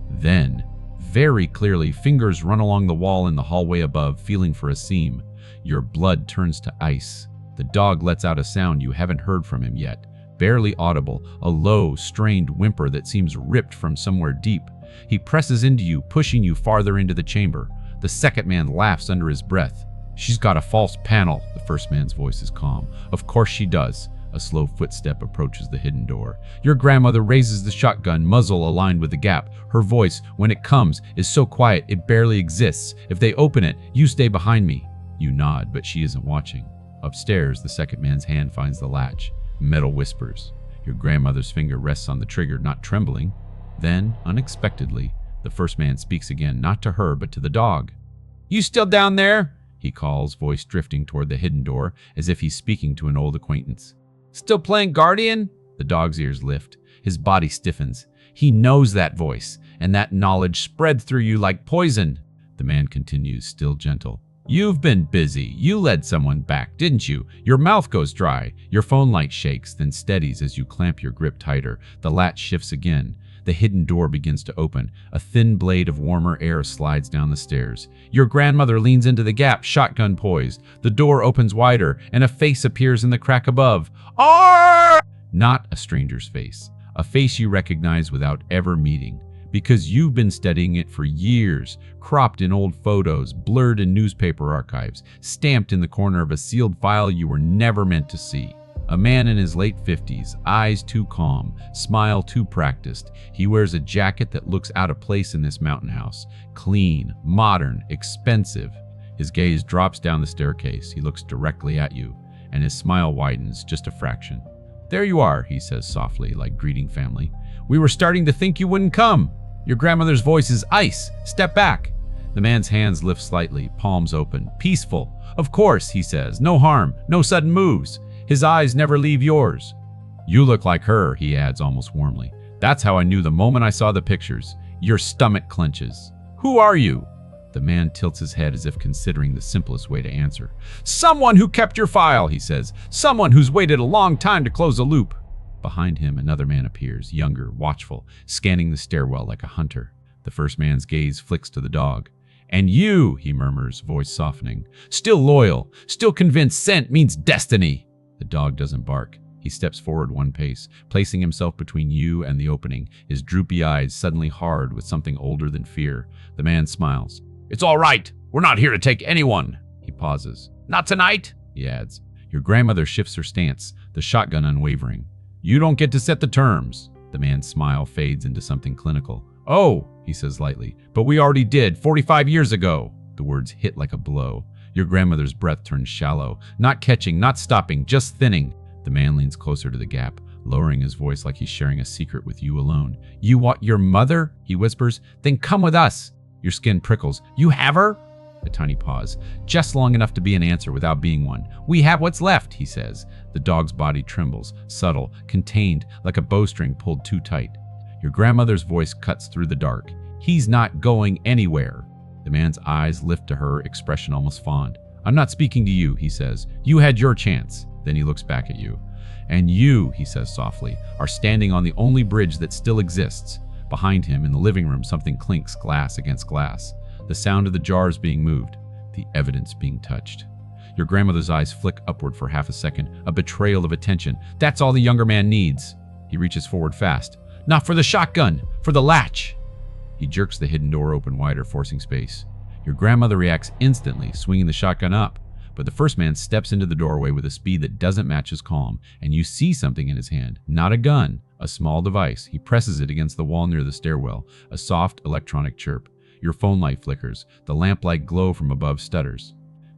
Then, very clearly, fingers run along the wall in the hallway above, feeling for a seam. Your blood turns to ice. The dog lets out a sound you haven't heard from him yet. Barely audible, a low, strained whimper that seems ripped from somewhere deep. He presses into you, pushing you farther into the chamber. The second man laughs under his breath. She's got a false panel, the first man's voice is calm. Of course she does. A slow footstep approaches the hidden door. Your grandmother raises the shotgun, muzzle aligned with the gap. Her voice, when it comes, is so quiet it barely exists. If they open it, you stay behind me. You nod, but she isn't watching. Upstairs, the second man's hand finds the latch. Metal whispers. Your grandmother's finger rests on the trigger, not trembling. Then, unexpectedly, The first man speaks again, not to her, but to the dog. "You still down there?" he calls, voice drifting toward the hidden door, as if he's speaking to an old acquaintance. "Still playing Guardian?" The dog's ears lift. His body stiffens. He knows that voice, and that knowledge spread through you like poison. The man continues, still gentle. "You've been busy. You led someone back, didn't you? Your mouth goes dry. Your phone light shakes, then steadies as you clamp your grip tighter. The latch shifts again. The hidden door begins to open. A thin blade of warmer air slides down the stairs. Your grandmother leans into the gap, shotgun poised. The door opens wider, and a face appears in the crack above. "Arr!" Not a stranger's face. A face you recognize without ever meeting. Because you've been studying it for years, cropped in old photos, blurred in newspaper archives, stamped in the corner of a sealed file you were never meant to see. A man in his late 50s, eyes too calm, smile too practiced. He wears a jacket that looks out of place in this mountain house. Clean, modern, expensive. His gaze drops down the staircase. He looks directly at you, and his smile widens just a fraction. "There you are," he says softly, like greeting family. "We were starting to think you wouldn't come. Your grandmother's voice is ice. Step back." The man's hands lift slightly, palms open. "Peaceful. Of course," he says. "No harm, no sudden moves." His eyes never leave yours. "You look like her," he adds almost warmly. "That's how I knew the moment I saw the pictures." Your stomach clenches. "Who are you?" The man tilts his head as if considering the simplest way to answer. "Someone who kept your file," he says. "Someone who's waited a long time to close a loop." Behind him, another man appears, younger, watchful, scanning the stairwell like a hunter. The first man's gaze flicks to the dog. "And you," he murmurs, voice softening. "Still loyal, still convinced scent means destiny." The dog doesn't bark. He steps forward one pace, placing himself between you and the opening, his droopy eyes suddenly hard with something older than fear. The man smiles. "It's all right. We're not here to take anyone." He pauses. "Not tonight," he adds. Your grandmother shifts her stance, the shotgun unwavering. "You don't get to set the terms." The man's smile fades into something clinical. "Oh," he says lightly, "but we already did 45 years ago." The words hit like a blow. Your grandmother's breath turns shallow, not catching, not stopping, just thinning. The man leans closer to the gap, lowering his voice like he's sharing a secret with you alone. "You want your mother?" he whispers. "Then come with us." Your skin prickles. "You have her?" A tiny pause, just long enough to be an answer without being one. "We have what's left," he says. The dog's body trembles, subtle, contained, like a bowstring pulled too tight. Your grandmother's voice cuts through the dark. "He's not going anywhere." The man's eyes lift to her, expression almost fond. "I'm not speaking to you," he says. "You had your chance." Then he looks back at you. "And you," he says softly, "are standing on the only bridge that still exists." Behind him, in the living room, something clinks, glass against glass. The sound of the jars being moved, the evidence being touched. Your grandmother's eyes flick upward for half a second, a betrayal of attention. That's all the younger man needs. He reaches forward fast. "Not for the shotgun, for the latch." He jerks the hidden door open wider, forcing space. Your grandmother reacts instantly, swinging the shotgun up. But the first man steps into the doorway with a speed that doesn't match his calm, and you see something in his hand. Not a gun, a small device. He presses it against the wall near the stairwell, a soft electronic chirp. Your phone light flickers. The lamplight glow from above stutters.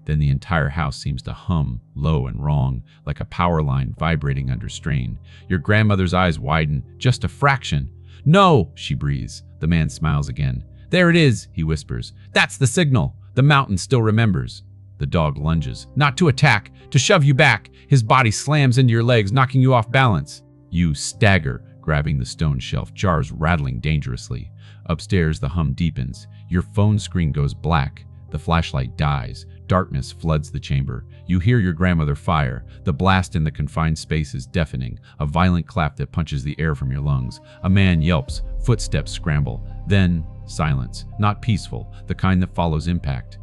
Then the entire house seems to hum, low and wrong, like a power line vibrating under strain. Your grandmother's eyes widen, just a fraction. "No," she breathes. The man smiles again. "There it is," he whispers. "That's the signal. The mountain still remembers." The dog lunges, not to attack, to shove you back. His body slams into your legs, knocking you off balance. You stagger, grabbing the stone shelf, jars rattling dangerously. Upstairs, the hum deepens. Your phone screen goes black. The flashlight dies. Darkness floods the chamber. You hear your grandmother fire. The blast in the confined space is deafening, a violent clap that punches the air from your lungs. A man yelps, footsteps scramble. Then, silence, not peaceful, the kind that follows impact.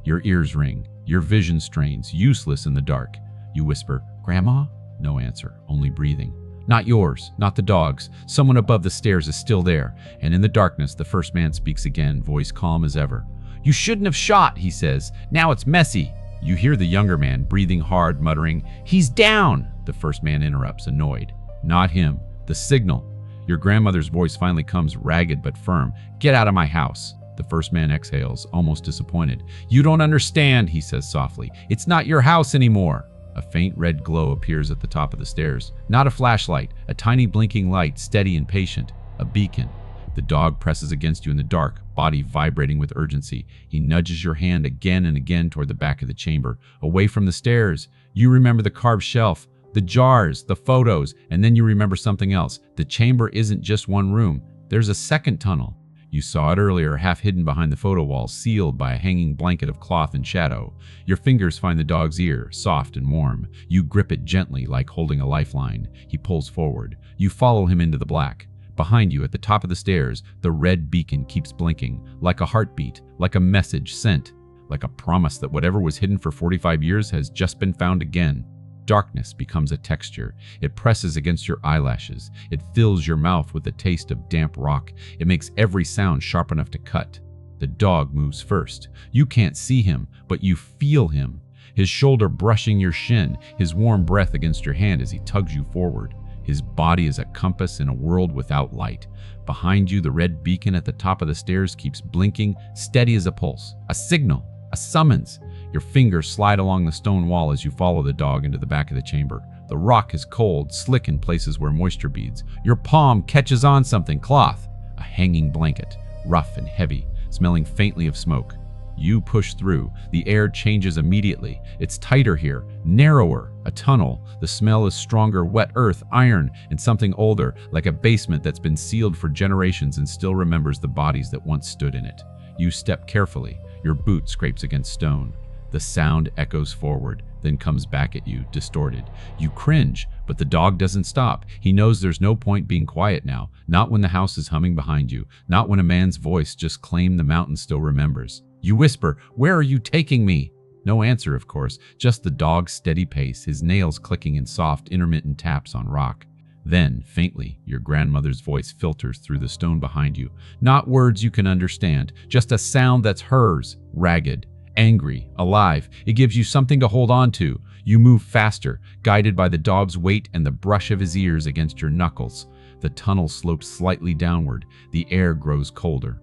Your ears ring. Your vision strains, useless in the dark. You whisper, "Grandma?" No answer, only breathing. Not yours, not the dog's. Someone above the stairs is still there, and in the darkness, the first man speaks again, voice calm as ever. "You shouldn't have shot," he says. "Now it's messy." You hear the younger man, breathing hard, muttering, "He's down!" The first man interrupts, annoyed. Not him. The signal. Your grandmother's voice finally comes, ragged but firm. "Get out of my house." The first man exhales, almost disappointed. "You don't understand," he says softly. "It's not your house anymore." A faint red glow appears at the top of the stairs. Not a flashlight, a tiny blinking light, steady and patient. A beacon. The dog presses against you in the dark, body vibrating with urgency. He nudges your hand again and again toward the back of the chamber, away from the stairs. You remember the carved shelf, the jars, the photos, and then you remember something else. The chamber isn't just one room. There's a second tunnel. You saw it earlier, half hidden behind the photo wall, sealed by a hanging blanket of cloth and shadow. Your fingers find the dog's ear, soft and warm. You grip it gently, like holding a lifeline. He pulls forward. You follow him into the black. Behind you, at the top of the stairs, the red beacon keeps blinking, like a heartbeat, like a message sent, like a promise that whatever was hidden for 45 years has just been found again. Darkness becomes a texture. It presses against your eyelashes. It fills your mouth with the taste of damp rock. It makes every sound sharp enough to cut. The dog moves first. You can't see him, but you feel him. His shoulder brushing your shin, his warm breath against your hand as he tugs you forward. His body is a compass in a world without light. Behind you, the red beacon at the top of the stairs keeps blinking, steady as a pulse. A signal, a summons. Your fingers slide along the stone wall as you follow the dog into the back of the chamber. The rock is cold, slick in places where moisture beads. Your palm catches on something, cloth, a hanging blanket, rough and heavy, smelling faintly of smoke. You push through. The air changes immediately. It's tighter here, narrower, a tunnel. The smell is stronger, wet earth, iron, and something older, like a basement that's been sealed for generations and still remembers the bodies that once stood in it. You step carefully. Your boot scrapes against stone. The sound echoes forward, then comes back at you, distorted. You cringe, but the dog doesn't stop. He knows there's no point being quiet now, not when the house is humming behind you, not when a man's voice just claimed the mountain still remembers. You whisper, "Where are you taking me?" No answer, of course, just the dog's steady pace, his nails clicking in soft, intermittent taps on rock. Then, faintly, your grandmother's voice filters through the stone behind you. Not words you can understand, just a sound that's hers, ragged, angry, alive. It gives you something to hold on to. You move faster, guided by the dog's weight and the brush of his ears against your knuckles. The tunnel slopes slightly downward. The air grows colder.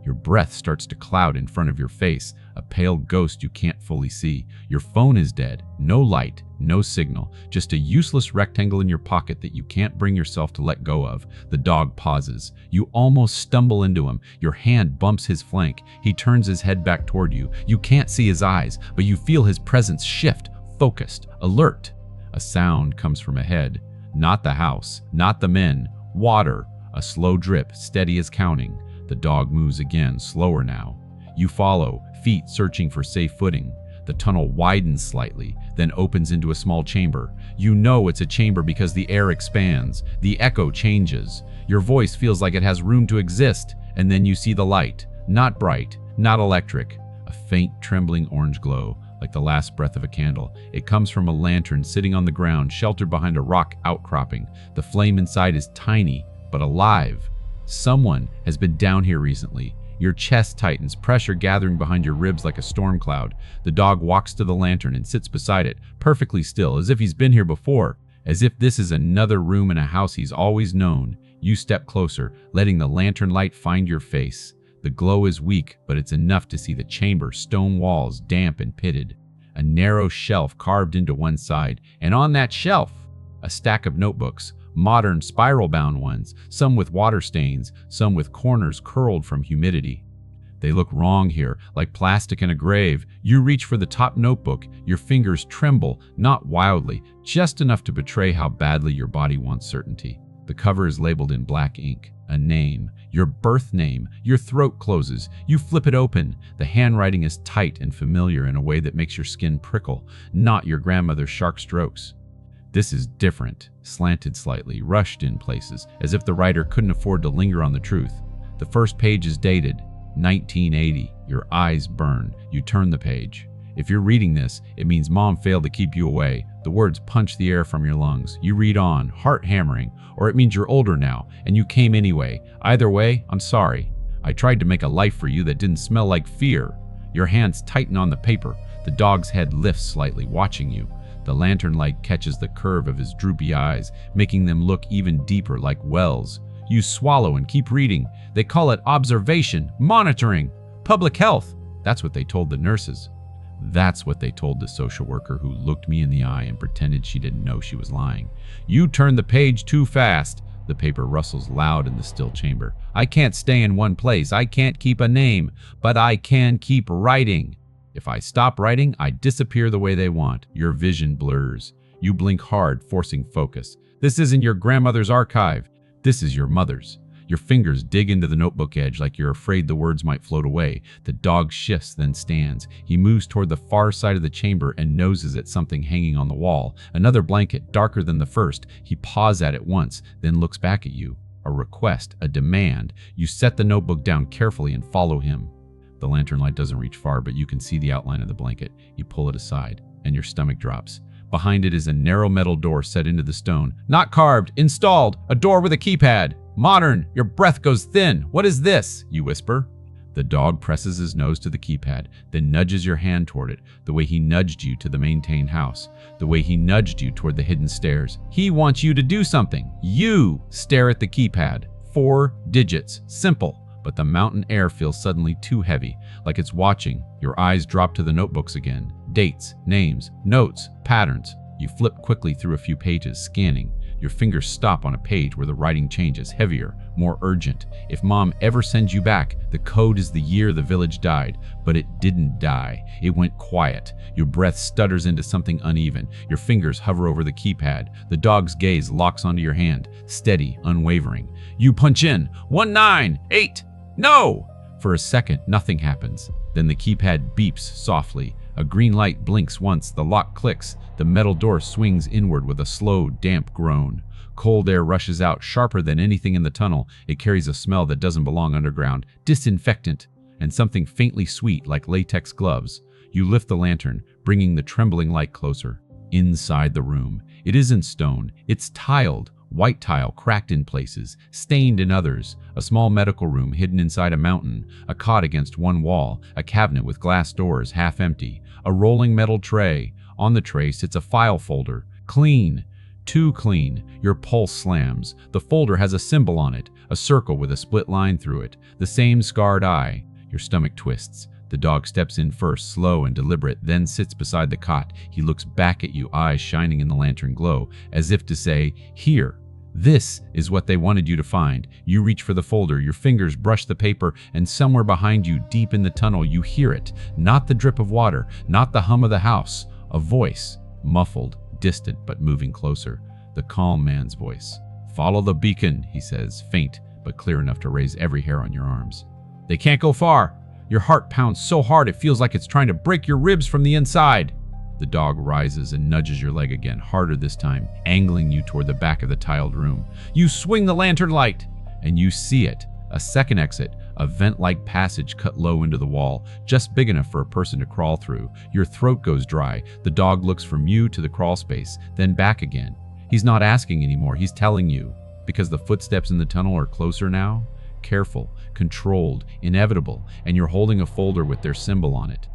Your breath starts to cloud in front of your face, a pale ghost you can't fully see. Your phone is dead. No light, no signal, just a useless rectangle in your pocket that you can't bring yourself to let go of. The dog pauses. You almost stumble into him. Your hand bumps his flank. He turns his head back toward you. You can't see his eyes, but you feel his presence shift, focused, alert. A sound comes from ahead. Not the house, not the men. Water, a slow drip, steady as counting. The dog moves again, slower now. You follow, feet searching for safe footing. The tunnel widens slightly, then opens into a small chamber. You know it's a chamber because the air expands. The echo changes. Your voice feels like it has room to exist. And then you see the light. Not bright, not electric. A faint, trembling orange glow, like the last breath of a candle. It comes from a lantern sitting on the ground, sheltered behind a rock outcropping. The flame inside is tiny, but alive. Someone has been down here recently. Your chest tightens, pressure gathering behind your ribs like a storm cloud. The dog walks to the lantern and sits beside it, perfectly still, as if he's been here before, as if this is another room in a house he's always known. You step closer, letting the lantern light find your face. The glow is weak, but it's enough to see the chamber, stone walls, damp and pitted. A narrow shelf carved into one side, and on that shelf, a stack of notebooks. Modern spiral-bound ones, some with water stains, some with corners curled from humidity. They look wrong here, like plastic in a grave. You reach for the top notebook. Your fingers tremble, not wildly, just enough to betray how badly your body wants certainty. The cover is labeled in black ink. A name, your birth name. Your throat closes. You flip it open. The handwriting is tight and familiar in a way that makes your skin prickle, not your grandmother's sharp strokes. This is different, slanted slightly, rushed in places, as if the writer couldn't afford to linger on the truth. The first page is dated 1980. Your eyes burn. You turn the page. If you're reading this, it means Mom failed to keep you away. The words punch the air from your lungs. You read on, heart hammering, or it means you're older now, and you came anyway. Either way, I'm sorry. I tried to make a life for you that didn't smell like fear. Your hands tighten on the paper. The dog's head lifts slightly, watching you. The lantern light catches the curve of his droopy eyes, making them look even deeper, like wells. You swallow and keep reading. They call it observation, monitoring, public health. That's what they told the nurses. That's what they told the social worker who looked me in the eye and pretended she didn't know she was lying. You turned the page too fast. The paper rustles loud in the still chamber. I can't stay in one place. I can't keep a name, but I can keep writing. If I stop writing, I disappear the way they want. Your vision blurs. You blink hard, forcing focus. This isn't your grandmother's archive. This is your mother's. Your fingers dig into the notebook edge like you're afraid the words might float away. The dog shifts, then stands. He moves toward the far side of the chamber and noses at something hanging on the wall. Another blanket, darker than the first. He paws at it once, then looks back at you. A request, a demand. You set the notebook down carefully and follow him. The lantern light doesn't reach far, but you can see the outline of the blanket. You pull it aside, and your stomach drops. Behind it is a narrow metal door set into the stone. Not carved, installed, a door with a keypad. Modern, your breath goes thin. What is this? You whisper. The dog presses his nose to the keypad, then nudges your hand toward it, the way he nudged you to the maintained house, the way he nudged you toward the hidden stairs. He wants you to do something. You stare at the keypad. 4 digits, simple, but the mountain air feels suddenly too heavy, like it's watching. Your eyes drop to the notebooks again. Dates, names, notes, patterns. You flip quickly through a few pages, scanning. Your fingers stop on a page where the writing changes, heavier, more urgent. If Mom ever sends you back, the code is the year the village died. But it didn't die. It went quiet. Your breath stutters into something uneven. Your fingers hover over the keypad. The dog's gaze locks onto your hand, steady, unwavering. You punch in, 198. No! For a second, nothing happens. Then the keypad beeps softly. A green light blinks once, the lock clicks. The metal door swings inward with a slow, damp groan. Cold air rushes out, sharper than anything in the tunnel. It carries a smell that doesn't belong underground. Disinfectant, and something faintly sweet like latex gloves. You lift the lantern, bringing the trembling light closer. Inside the room. It isn't stone, it's tiled. White tile cracked in places, stained in others. A small medical room hidden inside a mountain. A cot against one wall. A cabinet with glass doors, half empty. A rolling metal tray. On the tray sits a file folder. Clean. Too clean. Your pulse slams. The folder has a symbol on it. A circle with a split line through it. The same scarred eye. Your stomach twists. The dog steps in first, slow and deliberate, then sits beside the cot. He looks back at you, eyes shining in the lantern glow, as if to say, here. This is what they wanted you to find. You reach for the folder, your fingers brush the paper, and somewhere behind you, deep in the tunnel, you hear it. Not the drip of water, not the hum of the house. A voice, muffled, distant, but moving closer. The calm man's voice. Follow the beacon, he says, faint, but clear enough to raise every hair on your arms. They can't go far. Your heart pounds so hard it feels like it's trying to break your ribs from the inside. The dog rises and nudges your leg again, harder this time, angling you toward the back of the tiled room. You swing the lantern light, and you see it. A second exit, a vent-like passage cut low into the wall, just big enough for a person to crawl through. Your throat goes dry. The dog looks from you to the crawl space, then back again. He's not asking anymore, he's telling you. Because the footsteps in the tunnel are closer now? Careful, controlled, inevitable, and you're holding a folder with their symbol on it.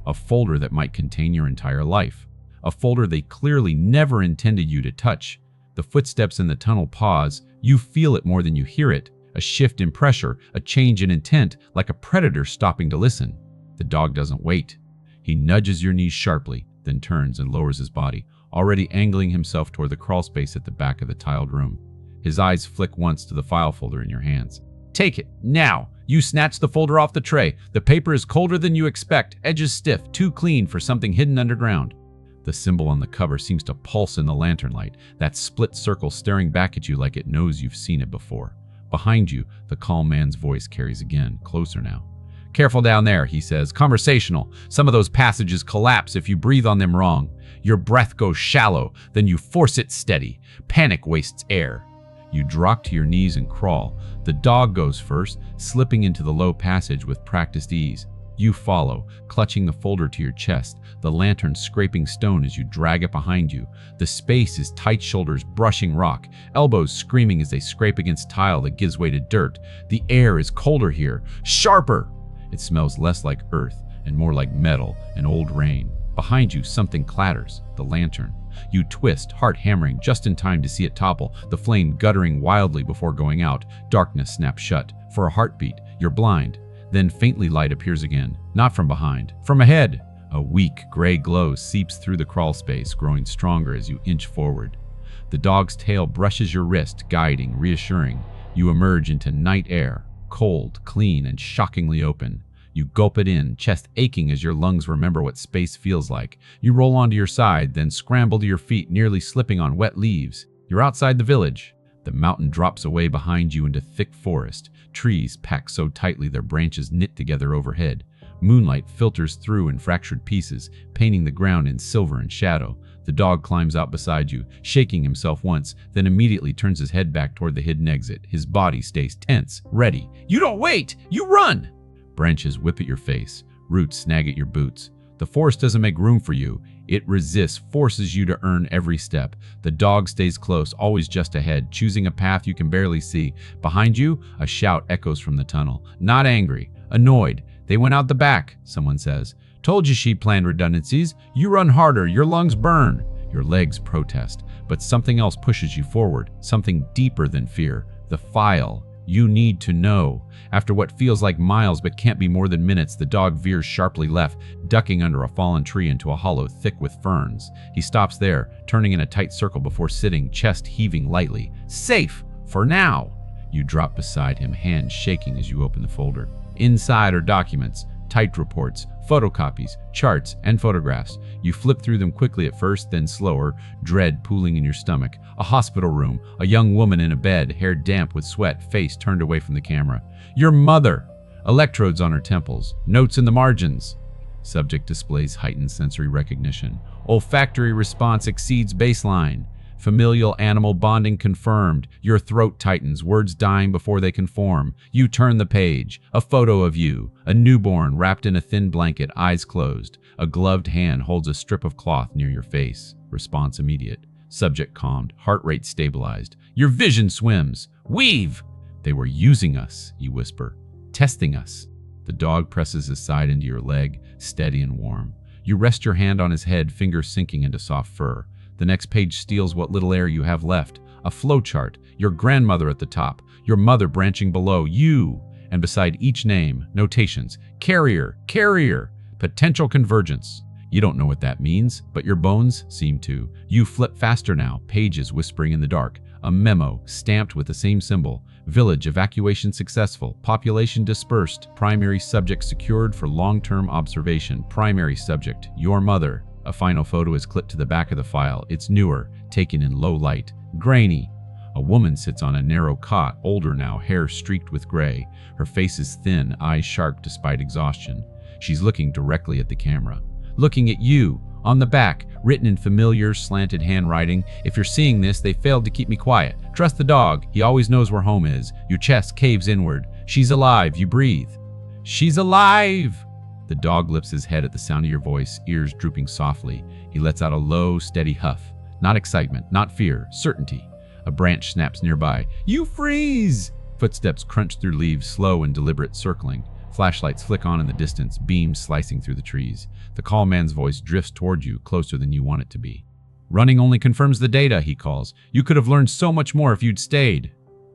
A folder that might contain your entire life. A folder they clearly never intended you to touch. The footsteps in the tunnel pause. You feel it more than you hear it. A shift in pressure, a change in intent, like a predator stopping to listen. The dog doesn't wait. He nudges your knees sharply, then turns and lowers his body, already angling himself toward the crawl space at the back of the tiled room. His eyes flick once to the file folder in your hands. Take it, now! You snatch the folder off the tray. The paper is colder than you expect, edges stiff, too clean for something hidden underground. The symbol on the cover seems to pulse in the lantern light, that split circle staring back at you like it knows you've seen it before. Behind you, the calm man's voice carries again, closer now. Careful down there, he says, conversational. Some of those passages collapse if you breathe on them wrong. Your breath goes shallow, then you force it steady. Panic wastes air. You drop to your knees and crawl. The dog goes first, slipping into the low passage with practiced ease. You follow, clutching the folder to your chest, the lantern scraping stone as you drag it behind you. The space is tight shoulders brushing rock, elbows screaming as they scrape against tile that gives way to dirt. The air is colder here, sharper. It smells less like earth and more like metal and old rain. Behind you, something clatters, the lantern. You twist, heart hammering just in time to see it topple, the flame guttering wildly before going out. Darkness snaps shut. For a heartbeat, you're blind. Then faintly light appears again, not from behind, from ahead. A weak, gray glow seeps through the crawl space, growing stronger as you inch forward. The dog's tail brushes your wrist, guiding, reassuring. You emerge into night air, cold, clean, and shockingly open. You gulp it in, chest aching as your lungs remember what space feels like. You roll onto your side, then scramble to your feet, nearly slipping on wet leaves. You're outside the village. The mountain drops away behind you into thick forest, trees packed so tightly their branches knit together overhead. Moonlight filters through in fractured pieces, painting the ground in silver and shadow. The dog climbs out beside you, shaking himself once, then immediately turns his head back toward the hidden exit. His body stays tense, ready. You don't wait! You run! Branches whip at your face. Roots snag at your boots. The forest doesn't make room for you. It resists, forces you to earn every step. The dog stays close, always just ahead, choosing a path you can barely see. Behind you, a shout echoes from the tunnel. Not angry, annoyed. They went out the back, someone says. Told you she planned redundancies. You run harder, your lungs burn. Your legs protest, but something else pushes you forward, something deeper than fear. The file. You need to know. After what feels like miles but can't be more than minutes, the dog veers sharply left, ducking under a fallen tree into a hollow thick with ferns. He stops there, turning in a tight circle before sitting, chest heaving lightly. Safe! For now! You drop beside him, hands shaking as you open the folder. Inside are documents, typed reports, photocopies, charts, and photographs. You flip through them quickly at first, then slower, dread pooling in your stomach. A hospital room, a young woman in a bed, hair damp with sweat, face turned away from the camera. Your mother! Electrodes on her temples, notes in the margins. Subject displays heightened sensory recognition. Olfactory response exceeds baseline. Familial animal bonding confirmed. Your throat tightens, words dying before they can form. You turn the page. A photo of you, a newborn wrapped in a thin blanket, eyes closed. A gloved hand holds a strip of cloth near your face. Response immediate. Subject calmed, heart rate stabilized. Your vision swims. Weave! They were using us, you whisper. Testing us. The dog presses his side into your leg, steady and warm. You rest your hand on his head, fingers sinking into soft fur. The next page steals what little air you have left. A flowchart, your grandmother at the top, your mother branching below, you, and beside each name, notations. Carrier, carrier, potential convergence. You don't know what that means, but your bones seem to. You flip faster now, pages whispering in the dark. A memo, stamped with the same symbol. Village evacuation successful. Population dispersed. Primary subject secured for long-term observation. Primary subject, your mother. A final photo is clipped to the back of the file. It's newer, taken in low light. Grainy. A woman sits on a narrow cot, older now, hair streaked with gray. Her face is thin, eyes sharp despite exhaustion. She's looking directly at the camera. Looking at you. On the back, written in familiar, slanted handwriting. If you're seeing this, they failed to keep me quiet. Trust the dog. He always knows where home is. Your chest caves inward. She's alive. You breathe. She's alive! The dog lifts his head at the sound of your voice, ears drooping softly. He lets out a low, steady huff. Not excitement, not fear, certainty. A branch snaps nearby. You freeze! Footsteps crunch through leaves, slow and deliberate, circling. Flashlights flick on in the distance, beams slicing through the trees. The call man's voice drifts toward you, closer than you want it to be. Running only confirms the data, he calls. You could have learned so much more if you'd stayed.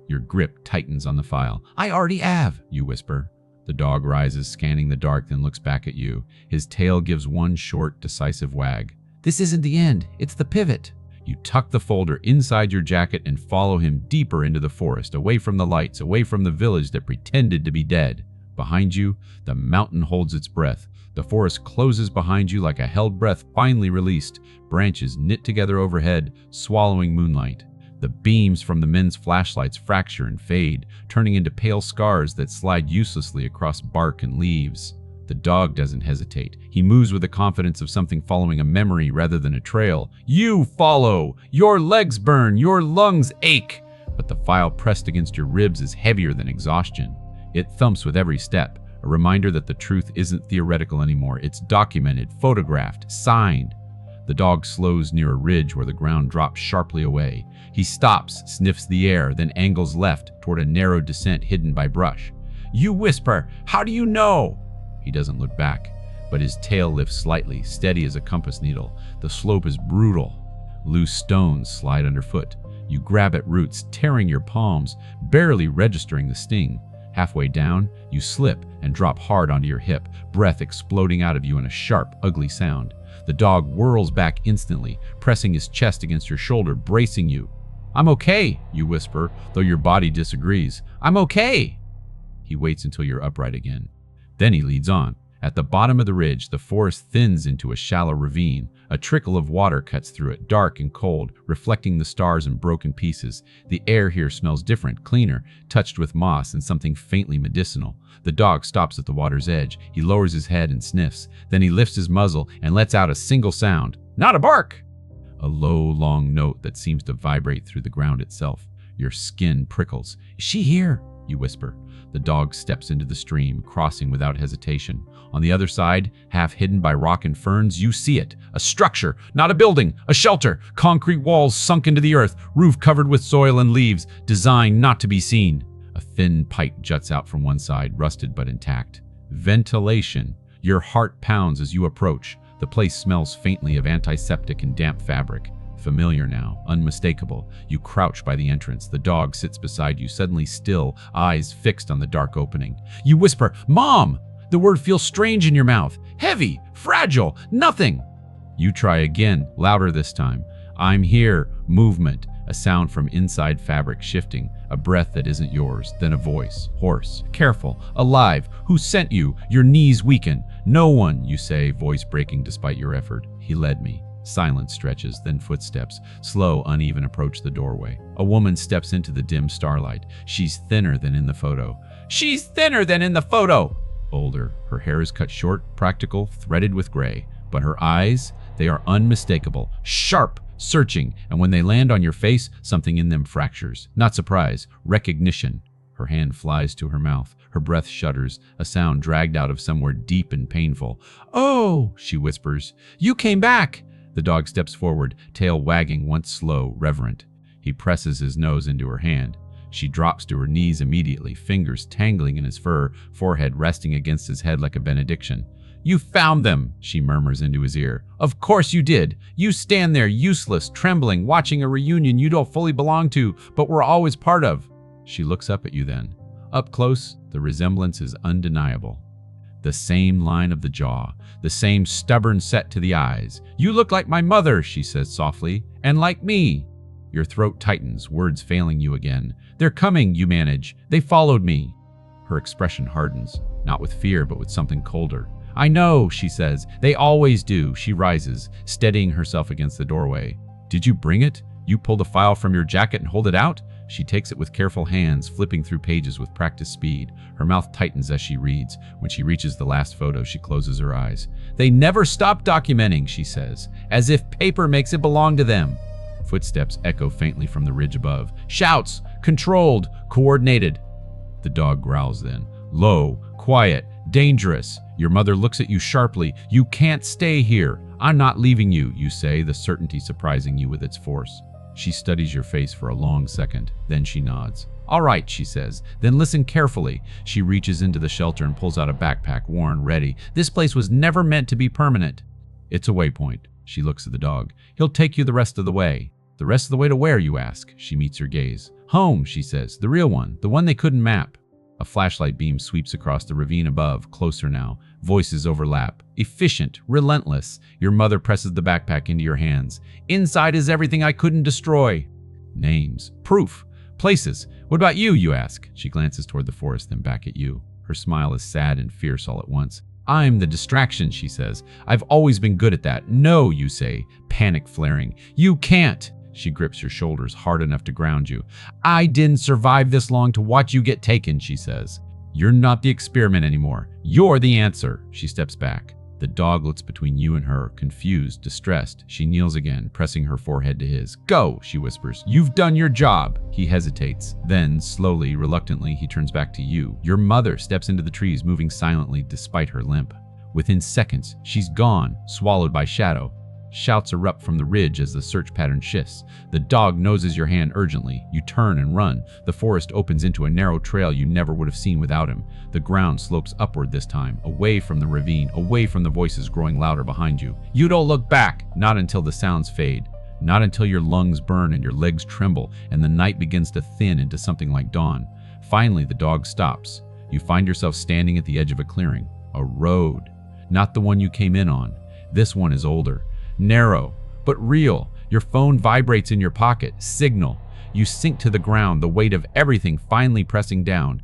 Your grip tightens on the file. I already have, you whisper. The dog rises, scanning the dark, then looks back at you. His tail gives one short, decisive wag. This isn't the end, it's the pivot. You tuck the folder inside your jacket and follow him deeper into the forest, away from the lights, away from the village that pretended to be dead. Behind you, the mountain holds its breath. The forest closes behind you like a held breath finally released. Branches knit together overhead, swallowing moonlight. The beams from the men's flashlights fracture and fade, turning into pale scars that slide uselessly across bark and leaves. The dog doesn't hesitate. He moves with the confidence of something following a memory rather than a trail. You follow! Your legs burn, your lungs ache! But the file pressed against your ribs is heavier than exhaustion. It thumps with every step, a reminder that the truth isn't theoretical anymore. It's documented, photographed, signed. The dog slows near a ridge where the ground drops sharply away. He stops, sniffs the air, then angles left toward a narrow descent hidden by brush. You whisper, how do you know? He doesn't look back, but his tail lifts slightly, steady as a compass needle. The slope is brutal. Loose stones slide underfoot. You grab at roots, tearing your palms, barely registering the sting. Halfway down, you slip and drop hard onto your hip, breath exploding out of you in a sharp, ugly sound. The dog whirls back instantly, pressing his chest against your shoulder, bracing you. "I'm okay," you whisper, though your body disagrees. "I'm okay." He waits until you're upright again. Then he leads on. At the bottom of the ridge, the forest thins into a shallow ravine. A trickle of water cuts through it, dark and cold, reflecting the stars in broken pieces. The air here smells different, cleaner, touched with moss and something faintly medicinal. The dog stops at the water's edge. He lowers his head and sniffs. Then he lifts his muzzle and lets out a single sound. Not a bark! A low, long note that seems to vibrate through the ground itself. Your skin prickles. "Is she here?" you whisper. The dog steps into the stream, crossing without hesitation. On the other side, half hidden by rock and ferns, you see it. A structure, not a building, a shelter. Concrete walls sunk into the earth, roof covered with soil and leaves, designed not to be seen. A thin pipe juts out from one side, rusted but intact. Ventilation. Your heart pounds as you approach. The place smells faintly of antiseptic and damp fabric. Familiar now, unmistakable. You crouch by the entrance. The dog sits beside you, suddenly still, eyes fixed on the dark opening. You whisper, "Mom!" The word feels strange in your mouth. Heavy, fragile, nothing. You try again, louder this time. "I'm here." Movement. A sound from inside fabric shifting. A breath that isn't yours. Then a voice. Hoarse. Careful. Alive. "Who sent you?" Your knees weaken. "No one," you say, voice breaking despite your effort. "He led me." Silence stretches, then footsteps. Slow, uneven approach the doorway. A woman steps into the dim starlight. She's thinner than in the photo. "She's thinner than in the photo!" Older. Her hair is cut short, practical, threaded with gray. But her eyes, they are unmistakable. Sharp, searching, and when they land on your face, something in them fractures. Not surprise, recognition. Her hand flies to her mouth. Her breath shudders, a sound dragged out of somewhere deep and painful. "Oh," she whispers, "you came back." The dog steps forward, tail wagging, once slow, reverent. He presses his nose into her hand. She drops to her knees immediately, fingers tangling in his fur, forehead resting against his head like a benediction. "You found them," she murmurs into his ear. "Of course you did. You stand there, useless, trembling, watching a reunion you don't fully belong to, but were always part of." She looks up at you then. Up close, the resemblance is undeniable. The same line of the jaw, the same stubborn set to the eyes. "You look like my mother," she says softly, "and like me." Your throat tightens, words failing you again. "They're coming," you manage. "They followed me." Her expression hardens, not with fear, but with something colder. "I know," she says. "They always do." She rises, steadying herself against the doorway. "Did you bring it?" You pull the file from your jacket and hold it out? She takes it with careful hands, flipping through pages with practiced speed. Her mouth tightens as she reads. When she reaches the last photo, she closes her eyes. "They never stop documenting," she says, "as if paper makes it belong to them." Footsteps echo faintly from the ridge above. Shouts, controlled, coordinated. The dog growls then. Low, quiet, dangerous. Your mother looks at you sharply. "You can't stay here. I'm not leaving you," you say, the certainty surprising you with its force. She studies your face for a long second. Then she nods. "All right," she says. "Then listen carefully." She reaches into the shelter and pulls out a backpack, worn, ready. "This place was never meant to be permanent." "It's a waypoint." She looks at the dog. "He'll take you the rest of the way." "The rest of the way to where?" you ask. She meets your gaze. "Home," she says. "The real one. The one they couldn't map." A flashlight beam sweeps across the ravine above, closer now. Voices overlap. Efficient, relentless. Your mother presses the backpack into your hands. "Inside is everything I couldn't destroy." Names. Proof. Places. "What about you?" you ask. She glances toward the forest, then back at you. Her smile is sad and fierce all at once. "I'm the distraction," she says. "I've always been good at that." "No," you say, panic flaring. "You can't." She grips your shoulders hard enough to ground you. "I didn't survive this long to watch you get taken," she says. "You're not the experiment anymore. You're the answer." She steps back. The dog looks between you and her, confused, distressed. She kneels again, pressing her forehead to his. "Go," she whispers. "You've done your job." He hesitates. Then, slowly, reluctantly, he turns back to you. Your mother steps into the trees, moving silently despite her limp. Within seconds, she's gone, swallowed by shadow. Shouts erupt from the ridge as the search pattern shifts. The dog noses your hand urgently. You turn and run. The forest opens into a narrow trail you never would have seen without him. The ground slopes upward this time, away from the ravine, away from the voices growing louder behind you. You don't look back, not until the sounds fade. Not until your lungs burn and your legs tremble and the night begins to thin into something like dawn. Finally, the dog stops. You find yourself standing at the edge of a clearing. A road. Not the one you came in on. This one is older. Narrow, but real. Your phone vibrates in your pocket. Signal. You sink to the ground, the weight of everything finally pressing down.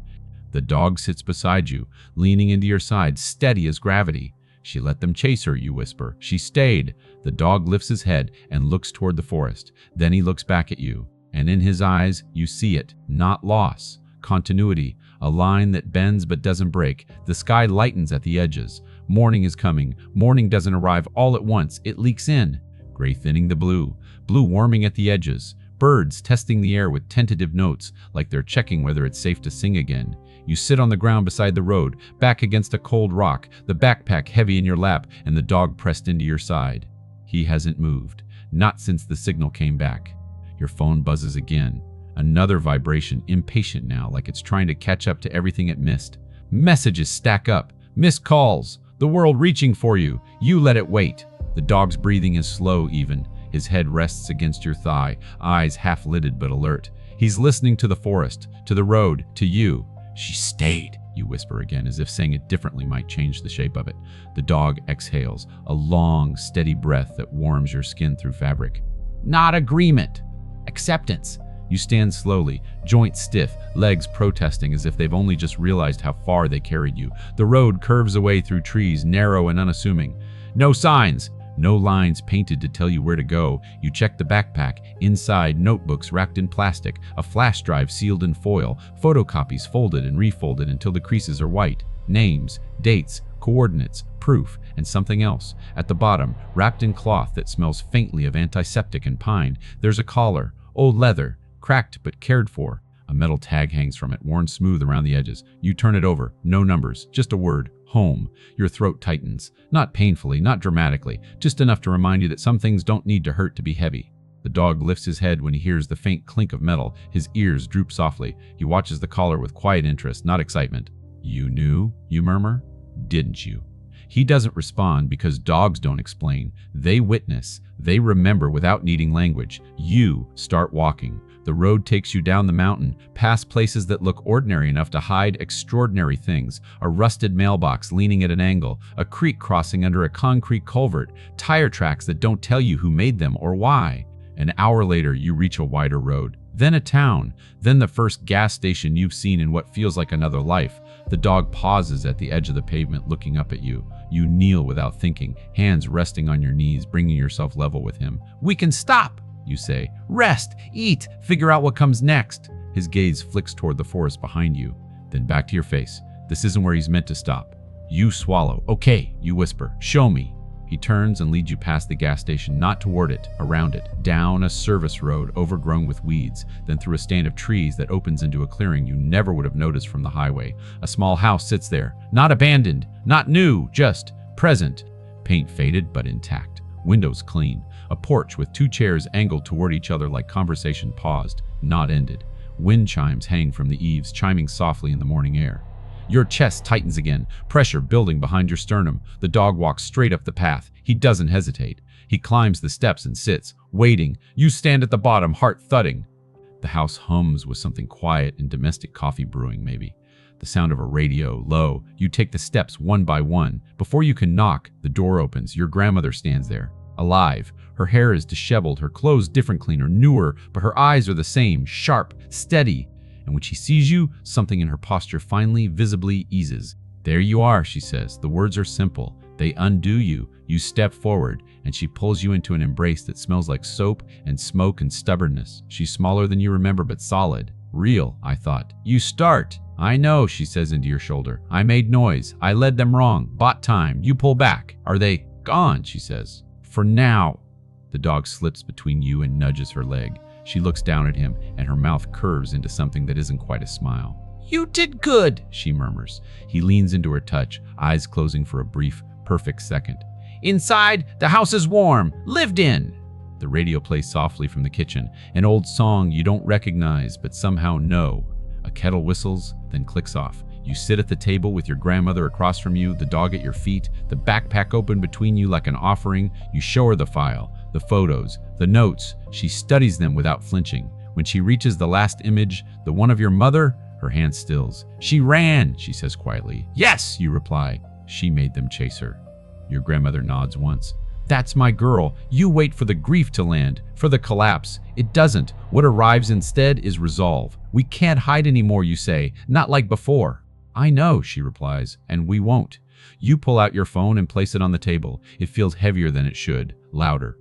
The dog sits beside you, leaning into your side, steady as gravity. She let them chase her, you whisper. She stayed. The dog lifts his head and looks toward the forest. Then he looks back at you, and in his eyes, you see it. Not loss. Continuity. A line that bends but doesn't break. The sky lightens at the edges. Morning is coming. Morning doesn't arrive all at once. It leaks in. Gray thinning the blue. Blue warming at the edges. Birds testing the air with tentative notes, like they're checking whether it's safe to sing again. You sit on the ground beside the road, back against a cold rock, the backpack heavy in your lap, and the dog pressed into your side. He hasn't moved. Not since the signal came back. Your phone buzzes again. Another vibration, impatient now, like it's trying to catch up to everything it missed. Messages stack up. Missed calls. The world reaching for you. You let it wait. The dog's breathing is slow even. His head rests against your thigh, eyes half-lidded but alert. He's listening to the forest, to the road, to you. She stayed, you whisper again, as if saying it differently might change the shape of it. The dog exhales, a long, steady breath that warms your skin through fabric. Not agreement. Acceptance. You stand slowly, joints stiff, legs protesting as if they've only just realized how far they carried you. The road curves away through trees, narrow and unassuming. No signs. No lines painted to tell you where to go. You check the backpack. Inside, notebooks wrapped in plastic, a flash drive sealed in foil, photocopies folded and refolded until the creases are white. Names, dates, coordinates, proof, and something else. At the bottom, wrapped in cloth that smells faintly of antiseptic and pine, there's a collar, old leather, cracked but cared for. A metal tag hangs from it, worn smooth around the edges. You turn it over. No numbers, just a word. Home. Your throat tightens. Not painfully, not dramatically, just enough to remind you that some things don't need to hurt to be heavy. The dog lifts his head when he hears the faint clink of metal. His ears droop softly. He watches the collar with quiet interest, not excitement. You knew? You murmur. Didn't you? He doesn't respond because dogs don't explain. They witness. They remember without needing language. You start walking. The road takes you down the mountain, past places that look ordinary enough to hide extraordinary things. A rusted mailbox leaning at an angle, a creek crossing under a concrete culvert, tire tracks that don't tell you who made them or why. An hour later, you reach a wider road, then a town, then the first gas station you've seen in what feels like another life. The dog pauses at the edge of the pavement, looking up at you. You kneel without thinking, hands resting on your knees, bringing yourself level with him. We can stop, you say. Rest, eat, figure out what comes next. His gaze flicks toward the forest behind you, then back to your face. This isn't where he's meant to stop. You swallow. Okay, you whisper. Show me. He turns and leads you past the gas station, not toward it, around it, down a service road overgrown with weeds, then through a stand of trees that opens into a clearing you never would have noticed from the highway. A small house sits there, not abandoned, not new, just present. Paint faded but intact. Windows clean. A porch with two chairs angled toward each other like conversation paused, not ended. Wind chimes hang from the eaves, chiming softly in the morning air. Your chest tightens again, pressure building behind your sternum. The dog walks straight up the path. He doesn't hesitate. He climbs the steps and sits, waiting. You stand at the bottom, heart thudding. The house hums with something quiet and domestic coffee brewing, maybe. The sound of a radio, low. You take the steps one by one. Before you can knock, the door opens. Your grandmother stands there, alive. Her hair is disheveled, her clothes different, cleaner, newer, but her eyes are the same, sharp, steady. And when she sees you, something in her posture finally, visibly eases. There you are, she says. The words are simple. They undo you. You step forward, and she pulls you into an embrace that smells like soap and smoke and stubbornness. She's smaller than you remember, but solid. Real, I thought. You start. I know, she says into your shoulder. I made noise. I led them wrong. Bought time. You pull back. Are they gone, she says. For now. The dog slips between you and nudges her leg. She looks down at him, and her mouth curves into something that isn't quite a smile. You did good, she murmurs. He leans into her touch, eyes closing for a brief, perfect second. Inside, the house is warm, lived in. The radio plays softly from the kitchen, an old song you don't recognize but somehow know. A kettle whistles, then clicks off. You sit at the table with your grandmother across from you, the dog at your feet, the backpack open between you like an offering. You show her the file, the photos, the notes. She studies them without flinching. When she reaches the last image, the one of your mother, her hand stills. She ran, she says quietly. Yes, you reply. She made them chase her. Your grandmother nods once. That's my girl. You wait for the grief to land, for the collapse. It doesn't. What arrives instead is resolve. We can't hide anymore, you say. Not like before. I know, she replies, and we won't. You pull out your phone and place it on the table. It feels heavier than it should, louder.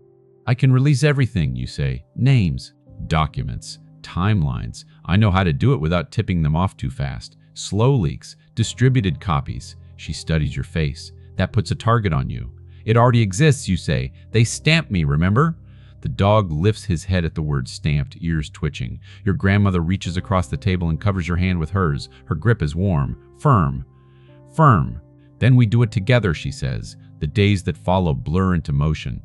I can release everything, you say. Names, documents, timelines. I know how to do it without tipping them off too fast. Slow leaks, distributed copies. She studies your face. That puts a target on you. It already exists, you say. They stamped me, remember? The dog lifts his head at the word stamped, ears twitching. Your grandmother reaches across the table and covers your hand with hers. Her grip is warm, firm. Then we do it together, she says. The days that follow blur into motion.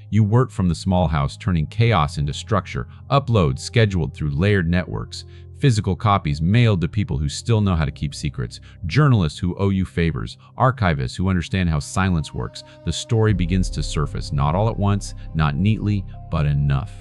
You work from the small house, turning chaos into structure, uploads scheduled through layered networks, physical copies mailed to people who still know how to keep secrets, journalists who owe you favors, archivists who understand how silence works. The story begins to surface, not all at once, not neatly, but enough.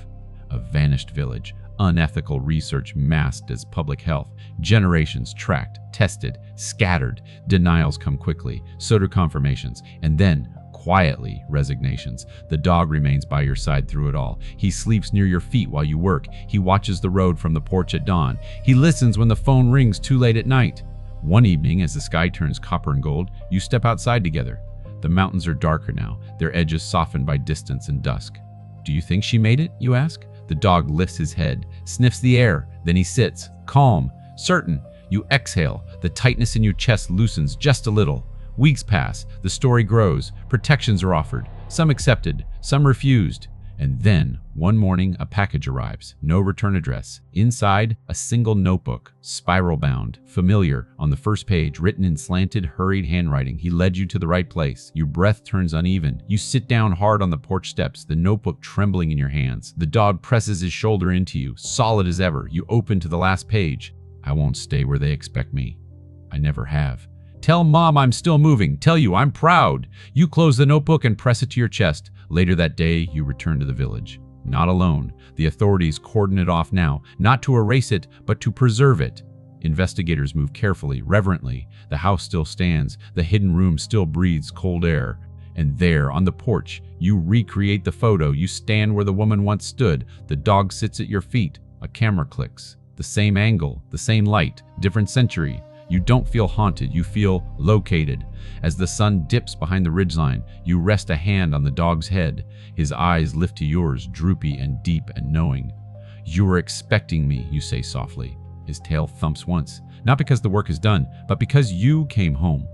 A vanished village, unethical research masked as public health, generations tracked, tested, scattered. Denials come quickly, so do confirmations, and then, quietly, resignations. The dog remains by your side through it all. He sleeps near your feet while you work. He watches the road from the porch at dawn. He listens when the phone rings too late at night. One evening, as the sky turns copper and gold, you step outside together. The mountains are darker now, their edges softened by distance and dusk. Do you think she made it, you ask? The dog lifts his head, sniffs the air, then he sits, calm, certain. You exhale. The tightness in your chest loosens just a little. Weeks pass, the story grows, protections are offered, some accepted, some refused. And then, one morning, a package arrives, no return address. Inside, a single notebook, spiral-bound, familiar. On the first page, written in slanted, hurried handwriting, he led you to the right place. Your breath turns uneven. You sit down hard on the porch steps, the notebook trembling in your hands. The dog presses his shoulder into you, solid as ever. You open to the last page. I won't stay where they expect me. I never have. Tell Mom I'm still moving. Tell you I'm proud. You close the notebook and press it to your chest. Later that day, you return to the village. Not alone. The authorities cordon it off now, not to erase it, but to preserve it. Investigators move carefully, reverently. The house still stands. The hidden room still breathes cold air. And there, on the porch, you recreate the photo. You stand where the woman once stood. The dog sits at your feet. A camera clicks. The same angle, the same light, different century. You don't feel haunted, you feel located. As the sun dips behind the ridgeline, you rest a hand on the dog's head. His eyes lift to yours, droopy and deep and knowing. You were expecting me, you say softly. His tail thumps once, not because the work is done, but because you came home.